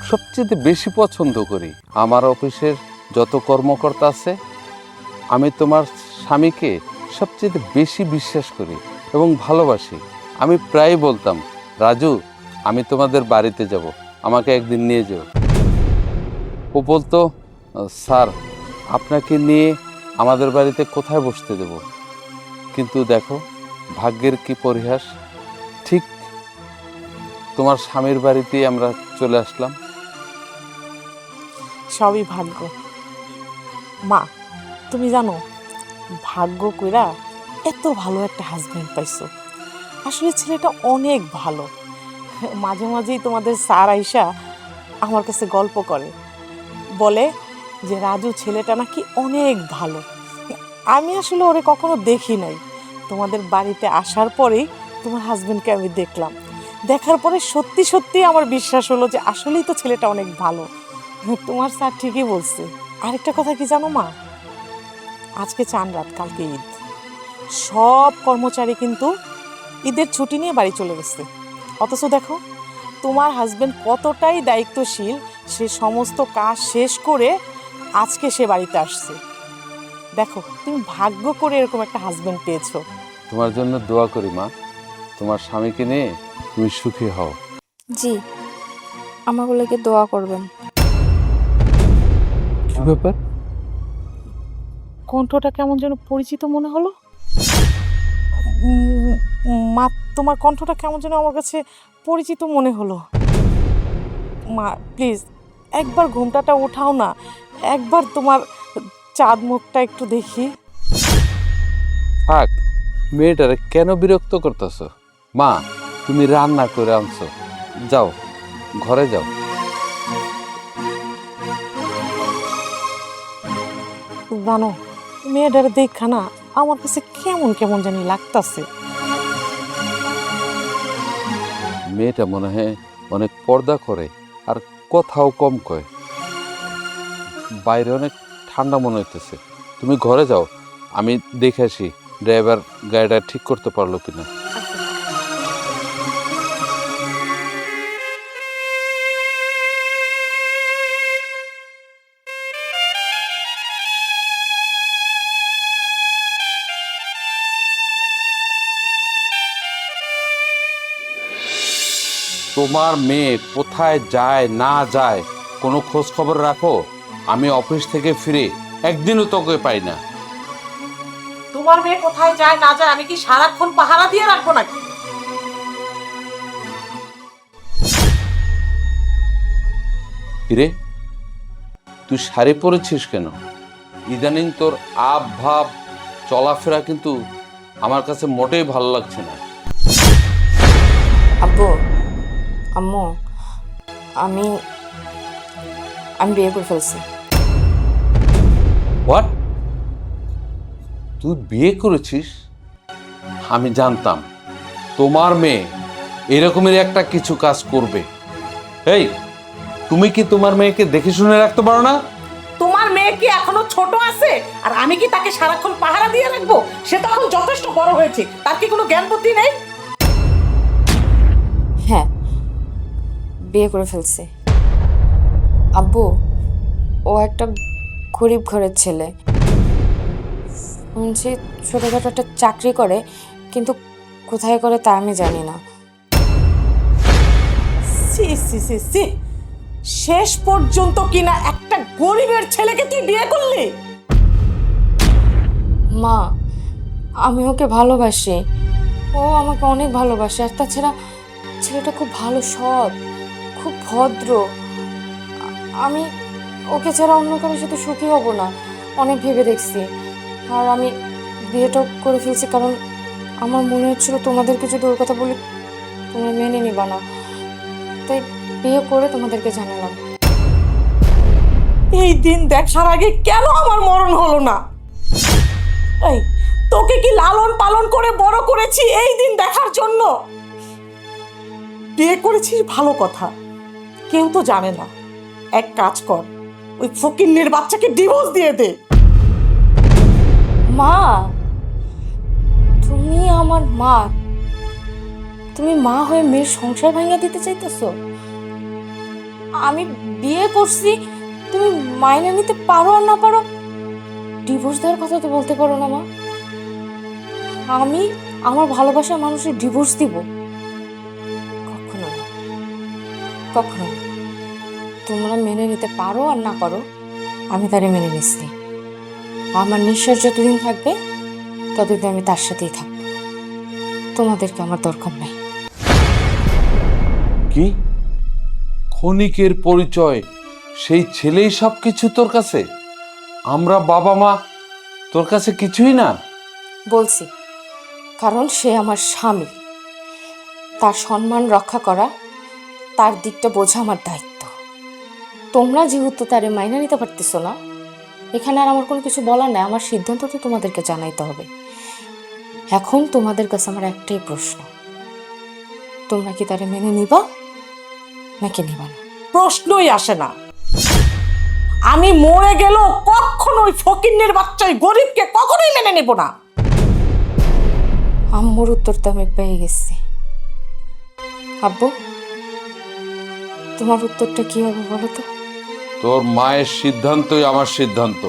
সবচেয়ে বেশি পছন্দ করি। আমার অফিসের যত কর্মকর্তা আছে, আমি তোমার স্বামীকে সবচেয়ে বেশি বিশ্বাস করি এবং ভালোবাসি। আমি প্রায় বলতাম, রাজু, আমি তোমাদের বাড়িতে যাব, আমাকে একদিন নিয়ে যাও। ও বলতো, স্যার, আপনাকে নিয়ে আমাদের বাড়িতে কোথায় বসতে দেব? কিন্তু দেখো, ভাগ্যের কি পরিহাস, ঠিক তোমার স্বামীর বাড়িতেই আমরা চলে আসলাম। সবই ভাগ্য মা। তুমি জানো, ভাগ্য কইরা এত ভালো একটা হাজবেন্ড পাইছো। আসলে ছেলেটা অনেক ভালো। মাঝে মাঝেই তোমাদের স্যার আইসা আমার কাছে গল্প করে, বলে যে রাজু ছেলেটা নাকি অনেক ভালো। আমি আসলে ওরে কখনো দেখি নাই, তোমাদের বাড়িতে আসার পরেই তোমার হাজবেন্ডকে আমি দেখলাম। দেখার পরে সত্যি সত্যি আমার বিশ্বাস হলো যে আসলেই তো ছেলেটা অনেক ভালো। তোমার স্যার ঠিকই বলছে। আরেকটা কথা কি জানো মা, আজকে চান রাত, কালকে ঈদ, সব কর্মচারী কিন্তু ঈদের ছুটি নিয়ে বাড়ি চলে গেছে। অথচ দেখো তোমার হাজবেন্ড কতটাই দায়িত্বশীল, সে সমস্ত কাজ শেষ করে আজকে সে বাড়িতে আসছে। দেখো, তুমি ভাগ্য করে এরকম একটা হাজবেন্ড পেয়েছো। তোমার জন্য দোয়া করি মা, তোমার স্বামীকে নিয়ে তুমি সুখী হও। জি, আমাগুলোকে দোয়া করবেন। কি ব্যাপার? কণ্ঠটা কেমন যেন পরিচিত মনে হলো। মা, তোমার কণ্ঠটা কেমন যেন আমার কাছে পরিচিত মনে হলো। মা প্লিজ একবার ঘুমটাটা ওঠাও না, একবার তোমার চাঁদ মুখটা একটু দেখি। থাক, মেয়েটারে কেন বিরক্ত করতেছ? মা, তুমি রান্না করে আনছো, যাও ঘরে যাও। জানো, মেয়েটার দেখা না আমার কাছে কেমন কেমন জানি লাগতাছে। মেয়েটা মনে হয় অনেক পর্দা করে আর কথাও কম কয়। বাইরে অনেক ঠান্ডা মনে হইতেছে। তুমি ঘরে যাও, আমি দেখে আসি ড্রাইভার গাড়িটা ঠিক করতে পারলো কিনা। তোমার মেয়ে কোথায় যায় না যায় কোনো খোঁজ খবর রাখো? আমি অফিস থেকে ফিরে একদিনও তোকে পাই না। তোমার মেয়ে কোথায় যায় না যায় আমি কি সারাক্ষণ পাহারা দিয়ে রাখবো নাকি? কিরে, তুই শাড়ি পরেছিস কেন? ইদানিং তোর আব ভাব চলাফেরা কিন্তু আমার কাছে মোটেই ভালো লাগছে না। আব্বু, আম্মু, আমি বিয়ে করে ফেলছি। হোয়াট? তুই বিয়ে করেছিস? আমি জানতাম তোমার মেয়ে এরকমের একটা কিছু কাজ করবে। এই, তুমি কি তোমার মেয়েকে দেখে শুনে রাখতে পারো না? তোমার মেয়ে কি এখনো ছোট আছে আর আমি কি তাকে সারাক্ষণ পাহারা দিয়ে রাখবো? সে তো এখন যথেষ্ট বড় হয়েছে, তার কি কোনো জ্ঞান বুদ্ধি নেই? হ্যাঁ, বিয়ে করে ফেলছি। আব্বু, ও একটা গরিব ঘরের ছেলে। শুনছি ছোটখাটো একটা চাকরি করে, কিন্তু কোথায় করে তা আমি জানি না। সি সি সি সি, শেষ পর্যন্ত কিনা একটা গরিবের ছেলেকে তুই বিয়ে করলি? মা, আমি ওকে ভালোবাসি, ও আমাকে অনেক ভালোবাসে। আর তাছাড়া ছেলেটা খুব ভালো, সৎ, খুব ভদ্র। আমি ওকে ছাড়া অন্য কারোর সাথে সুখী হব না, অনেক ভেবে দেখছি। আর আমি বিয়েটাও করে ফেলছি কারণ আমার মনে হচ্ছিল তোমাদেরকে যদি ওর কথা বলি তোমরা মেনে নিবা না, তাই বিয়ে করে তোমাদেরকে জানালাম। এই দিন দেখার আগে কেন আমার মরণ হলো না? এই, তোকে কি লালন পালন করে বড় করেছি এই দিন দেখার জন্য? বিয়ে করেছিস ভালো কথা, কেউ তো জানে না। এক কাজ কর, ওই ফকিন্নির বাচ্চাকে ডিভোর্স দিয়ে দে। মা, তুমি আমার মা, তুমি মা হয়ে মেয়ের সংসার ভাঙিয়ে দিতে চাইতেছো? আমি বিয়ে করছি, তুমি মাইনে নিতে পারো আর না পারো, ডিভোর্স দেওয়ার কথা তো বলতে পারো না মা। আমি আমার ভালোবাসার মানুষের ডিভোর্স দিব? কখনো না, কখনো না। তোমরা মেনে নিতে পারো আর না পারো, আমি তারে মেনে নিচ্ছি। আমার নিঃশ্বাস যতদিন থাকবে ততদিন আমি তার সাথেই থাকবো। তোমাদেরকে আমার দরকার নাই। কি ক্ষণিকের পরিচয়, সেই ছেলেই সব কিছু তোর কাছে? আমরা বাবা মা তোর কাছে কিছুই না? বলছি কারণ সে আমার স্বামী, তার সম্মান রক্ষা করা, তার দিকটা বোঝা আমার দায়িত্ব। তোমরা যেহেতু তারে মাইনা নিতে পারতেছো না, এখানে আর আমার কোনো কিছু বলার নাই। আমার সিদ্ধান্ত তো তোমাদেরকে জানাইতে হবে। এখন তোমাদের কাছে আমার একটাই প্রশ্ন, তোমরা কি তারে মেনে নিবা নাকি নিবা না? প্রশ্নই আসে না। আমি মরে গেল কখনো ওই ফকিন্নির বাচ্চা ওই গরিবকে কখনোই মেনে নেব না। আম্মুর উত্তর তো আমি পেয়ে গেছি। আব্বু, তোমার উত্তরটা কি হবে বলো তো? তোর মায়ের সিদ্ধান্তই আমার সিদ্ধান্ত।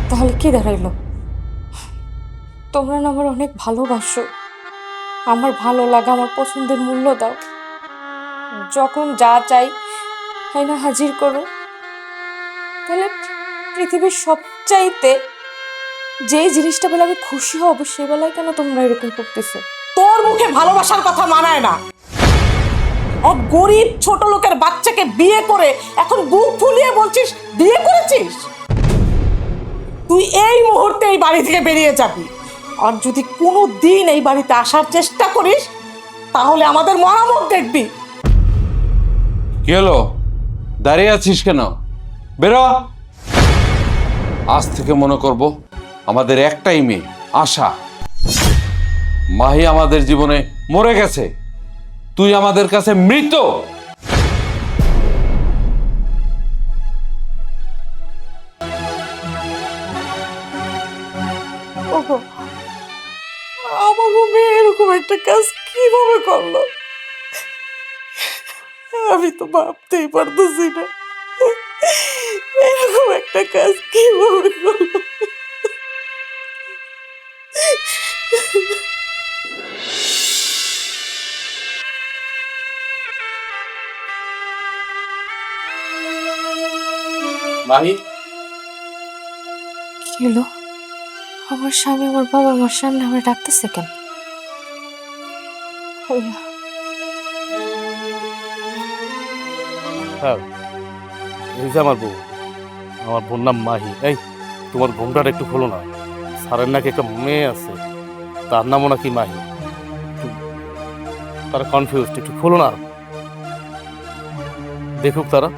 তাহলে কি দাঁড়াইলো? তোমরা না আমার অনেক ভালোবাসো, আমার ভালো লাগা, আমার পছন্দের মূল্য দাও, যখন যা চাই তাই না হাজির করো। তাহলে পৃথিবীর সবচাইতে যেই জিনিসটা বলে আমি খুশি হব সে বেলায় কেন তোমরা এরকম করতেছো? তোর মুখে ভালোবাসার কথা মানায় না। এক গরিব ছোট লোকের বাচ্চাকে বিয়ে করে এখন বুক ফুলিয়ে বলছিস বিয়ে করেছিস। তুই এই মুহূর্তে এই বাড়ি থেকে বেরিয়ে যাবি, আর যদি কোনো দিন এই বাড়িতে আসার চেষ্টা করিস তাহলে আমাদের মরামত দেখবি। কি হলো, দাঁড়িয়ে আছিস কেন? বেরো। আজ থেকে মনে করব আমাদের একটাই মেয়ে আশা। মাহি আমাদের জীবনে মরে গেছে, তুই আমাদের কাছে মৃত। ওগো, আমার মেয়ে এরকম একটা কাজ কিভাবে করলো আমি তো ভাবতেই পারতেছি না। এরকম একটা কাজ কিভাবে করলো? মাহি, কি হলো? আমার স্বামী আমার বাবা আমার সামনে আমার ডাকতেছে কেন? আল্লাহ, হ্যাঁ, এই যে আমার বউ, আমার বোন নাম মাহি। এই তোমার ঘুমটাটা একটু খোলো না। স্যারের নাকি একটা মেয়ে আছে, তার নামও নাকি মাহি। তারা কনফিউজ, একটু খোলো না, দেখুক তারা।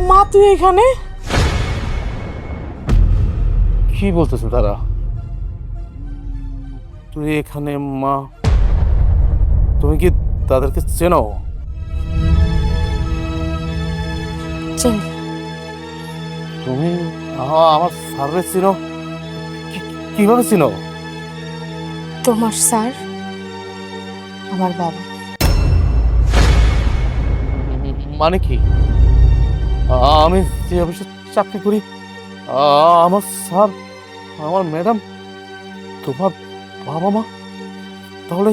মা তুই এখানে? কি বলতেছে তারা? তুই এখানে? মা, তুমি কি তাদেরকে চেনো? চিনি। তুমি আমার স্যারের চিনো? কিভাবে চিনো? তোমার স্যার আমার বাবা। মানে কি? আমি যে অফিসে চাকরি করি, আমার স্যার, আমার ম্যাডাম তোমার বাবা মা? তাহলে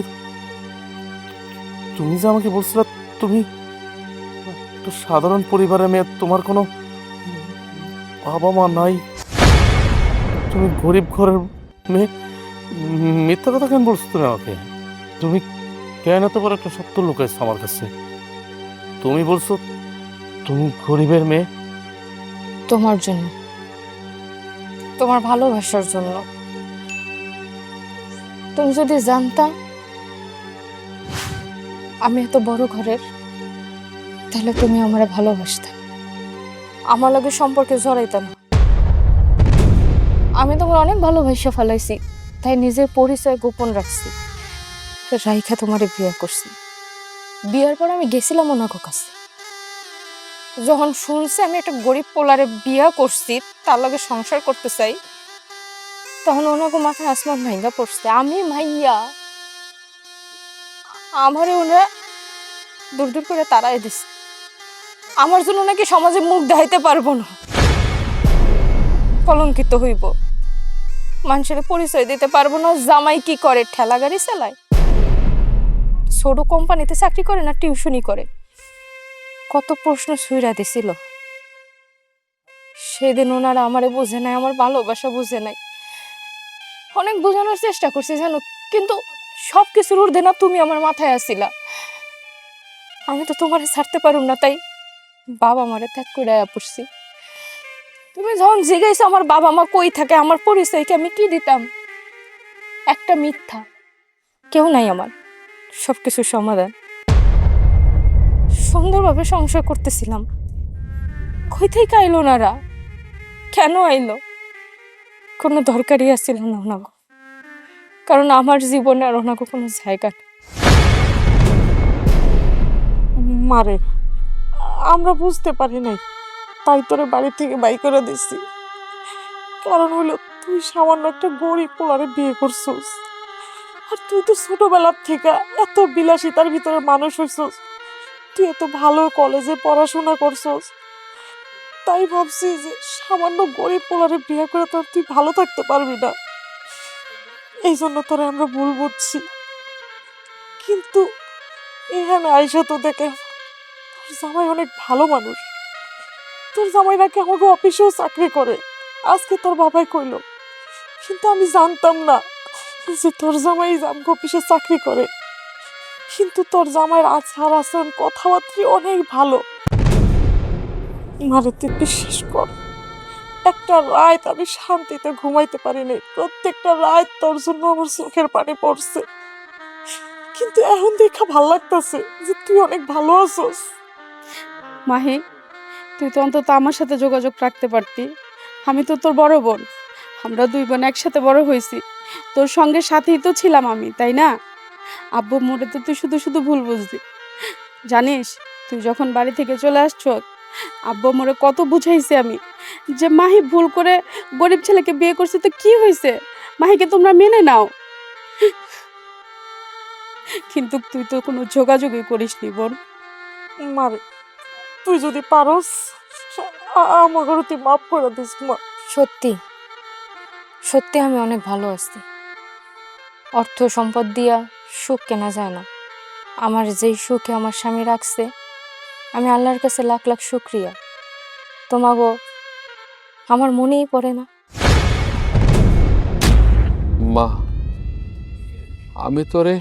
তুমি যে আমাকে বলছিলে তুমি একটা সাধারণ পরিবারের মেয়ে, তোমার কোনো বাবা মা নাই, তুমি গরিব ঘরের মেয়ে, মিথ্যা কথা কেন বলছো তুমি আমাকে? তুমি কেন এত বড় একটা সত্য লুকাইছো আমার কাছে? তুমি বলছো তুমি গরিবের মেয়ে। তোমার জন্য, তোমার ভালোবাসার জন্য। তুমি যদি জানতাম আমি এত বড় ঘরের, তাহলে তুমি আমারে ভালোবাসতে, আমার লগে সম্পর্কে জড়াইতে না। আমি তোমার অনেক ভালোবাসা ফেলাইছি, তাই নিজের পরিচয় গোপন রাখছি, রাইখা তোমারে বিয়ে করছি। বিয়ের পর আমি গেছিলাম ওনাকে কাছে। যখন শুনছে আমি একটা গরিব পোলারে বিয়ে করছি, তার লগে সংসার করতে চাই, তখন ওনাকে মাথায় আসমান ভাঙ্গা পড়ছে। আমি মাইয়া, আমারে ওনারা দূর দূর করে তাড়াই দিছে। আমার জন্য নাকি সমাজে মুখ দেখাইতে পারবো না, কলঙ্কিত হইব, মানুষের পরিচয় দিতে পারবো না। জামাই কি করে? ঠেলা গাড়ি চালায়, ছোট কোম্পানিতে চাকরি করে না টিউশনি করে। কত প্রশ্ন ছুঁড়া দিছিল। সেদিন ওনারা আমারে বুঝে নাই, আমার ভালোবাসা বুঝে নাই। অনেক বোঝানোর চেষ্টা করছি জানো, কিন্তু সবকিছুর ঊর্ধ্বে না তুমি আমার মাথায় আসিলা। আমি তো তোমারে ছাড়তে পারুম না, তাই বাবা মারে ত্যাগ করে পড়ছি। তুমি যখন জিজ্ঞাসা আমার বাবা মা কই থাকে, আমার পরিচয়কে আমি কি দিতাম? একটা মিথ্যা। কেউ নাই আমার, সবকিছু সমাধান। সুন্দরভাবে সংসার করতেছিলাম, কই থেকে আইলো ওনারা? কেন আইলো? কোনো দরকারই আসছিল না ওনাগো, কারণ আমার জীবনে আর ওনাগো কোনো জায়গা নেই। মারে, আমরা বুঝতে পারি নাই, তাই তোরে বাড়ি থেকে বাই করে দিছি। কারণ হলো তুই সামান্য একটা গরিব পোলারে বিয়ে করছিস, আর তুই তো ছোটবেলার থেকে এত বিলাসিতার ভিতরে মানুষ হইছস, তুই এত ভালো কলেজে পড়াশোনা করছস, তাই ভাবছি যে সামান্য গরিব পোলারে বিয়ে করে তোর তুই ভালো থাকতে পারবি না, এই জন্য তোরে আমরা ভুল বুঝছি। কিন্তু এখানে আইসা তো দেখে তোর জামাই অনেক ভালো মানুষ, তোর জামাই নাকি আমাকে অফিসেও চাকরি করে, আজকে তোর বাবাই কইলো। কিন্তু আমি জানতাম না যে তোর জামাই আমাকে অফিসে চাকরি করে। কিন্তু তোর জামাইয়ের আচার আচরণ কথাবার্তা অনেক ভালো। মারে তুই বিশ্বাস কর, একটা রাত আমি শান্তিতে ঘুমাইতে পারিনি, প্রত্যেকটা রাত তোর জন্য আমার চোখের পানি পড়ছে। কিন্তু এখন দেখা ভাল লাগতেছে যে তুই অনেক ভালো আছস। মাহি, তুই তো অন্তত আমার সাথে যোগাযোগ রাখতে পারতি। আমি তো তোর বড় বোন, আমরা দুই বোন একসাথে বড় হয়েছি, তোর সঙ্গে সাথেই তো ছিলাম আমি, তাই না? আব্বু মোড়ে তো তুই শুধু শুধু ভুল বুঝলি। জানিস, তুই যখন বাড়ি থেকে চলে আসছ, আব্বু মোড়ে কত বুঝাইছি আমি যে মাহি ভুল করে গরিব ছেলেকে বিয়ে করছে, তো কি হয়েছে, মাহিকে তোমরা মেনে নাও। কিন্তু তুই তো কোনো যোগাযোগই করিসনি বোন। মারে তুই যদি পারস আমার ঘরে তুই মাফ করে দিস মা। সত্যি সত্যি আমি অনেক ভালো আছি। অর্থ সম্পদ দিয়া সুখ কেনা যায় না। আমার যেই সুখে আমার স্বামী রাখছে, আমি আল্লাহর কাছে লাখ লাখ শুকরিয়া। তোমাগো আমার মনেই পড়ে না। মা, আমি তোরে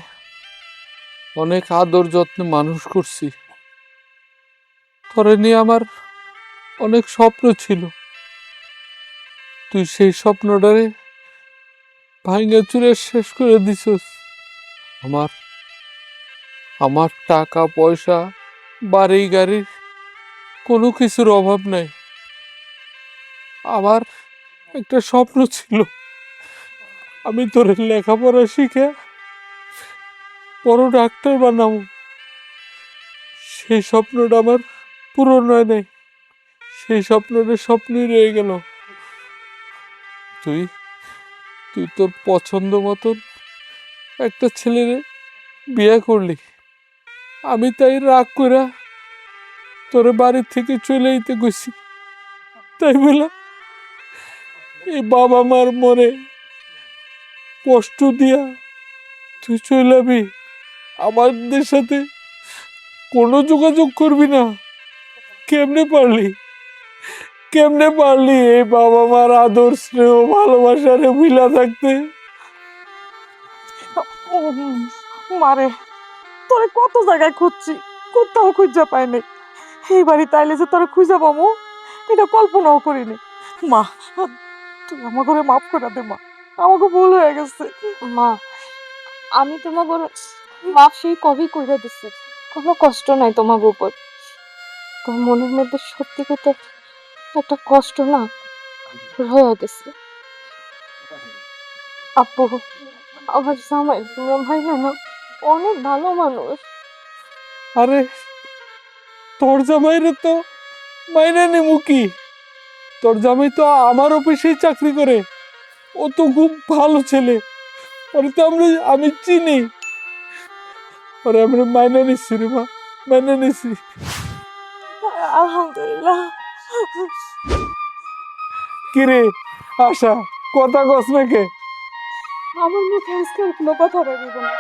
অনেক আদর যত্নে মানুষ করছি, তোরে নিয়ে আমার অনেক স্বপ্ন ছিল, তুই সেই স্বপ্নটারে ভাঙা চুরে শেষ করে দিছস। আমার আমার টাকা পয়সা বাড়ি গাড়ির কোনো কিছুর অভাব নাই। আমার একটা স্বপ্ন ছিল, আমি তোর লেখাপড়া শিখে বড় ডাক্তার বানাবো। সেই স্বপ্নটা আমার পূরণ হয় নাই, সেই স্বপ্নটা স্বপ্নই রয়ে গেল। তুই তুই তোর পছন্দ মতন একটা ছেলের বিয়ে করলি, আমি তাই রাগ করে তোর বাড়ির থেকে চলে যেতে গেছি। তাই বলে এই বাবা মার মনে কষ্ট দিয়া তুই চলাবি, আমাদের সাথে কোনো যোগাযোগ করবি না? কেমনে পারলি, কেমনে পারলি এই বাবা মার আদর স্নেহ ভালোবাসারে মিলা থাকতে? মারে তোরে কত জায়গায় খুঁজছি, কোথাও খুঁজা পাইনি। এই বাড়ি তাইলে যে তোরে খুঁজা পাবো এটা কল্পনাও করিনি। মা তুই আমার ঘরে মাফ করে দে মা, আমাকে ভুল হয়ে গেছে। মা, আমি তোমাকে মাপ সেই কবে করে দিচ্ছি, কোনো কষ্ট নাই তোমার উপর। তোর মনের মধ্যে সত্যি কথা একটা কষ্ট না রয়ে গেছে। আপু, আমার জামাই তোমার ভাই না অনেক ভালো মানুষ। আরে তোর জামাইরে তো মাইনে নেবো কি, তোর জামাই তো আমার অফিসেই চাকরি করে, ও তো খুব ভালো ছেলে, ওরে তো আমি চিনি, ওরে আমরা মাইনে নিচ্ছি রে মা, মাইনে নিচ্ছি। আলহামদুলিল্লাহ। কিরে আশা, কথা কস নাকি? আমার মুখে আজকে কোনো কথা বেরিয়ে না।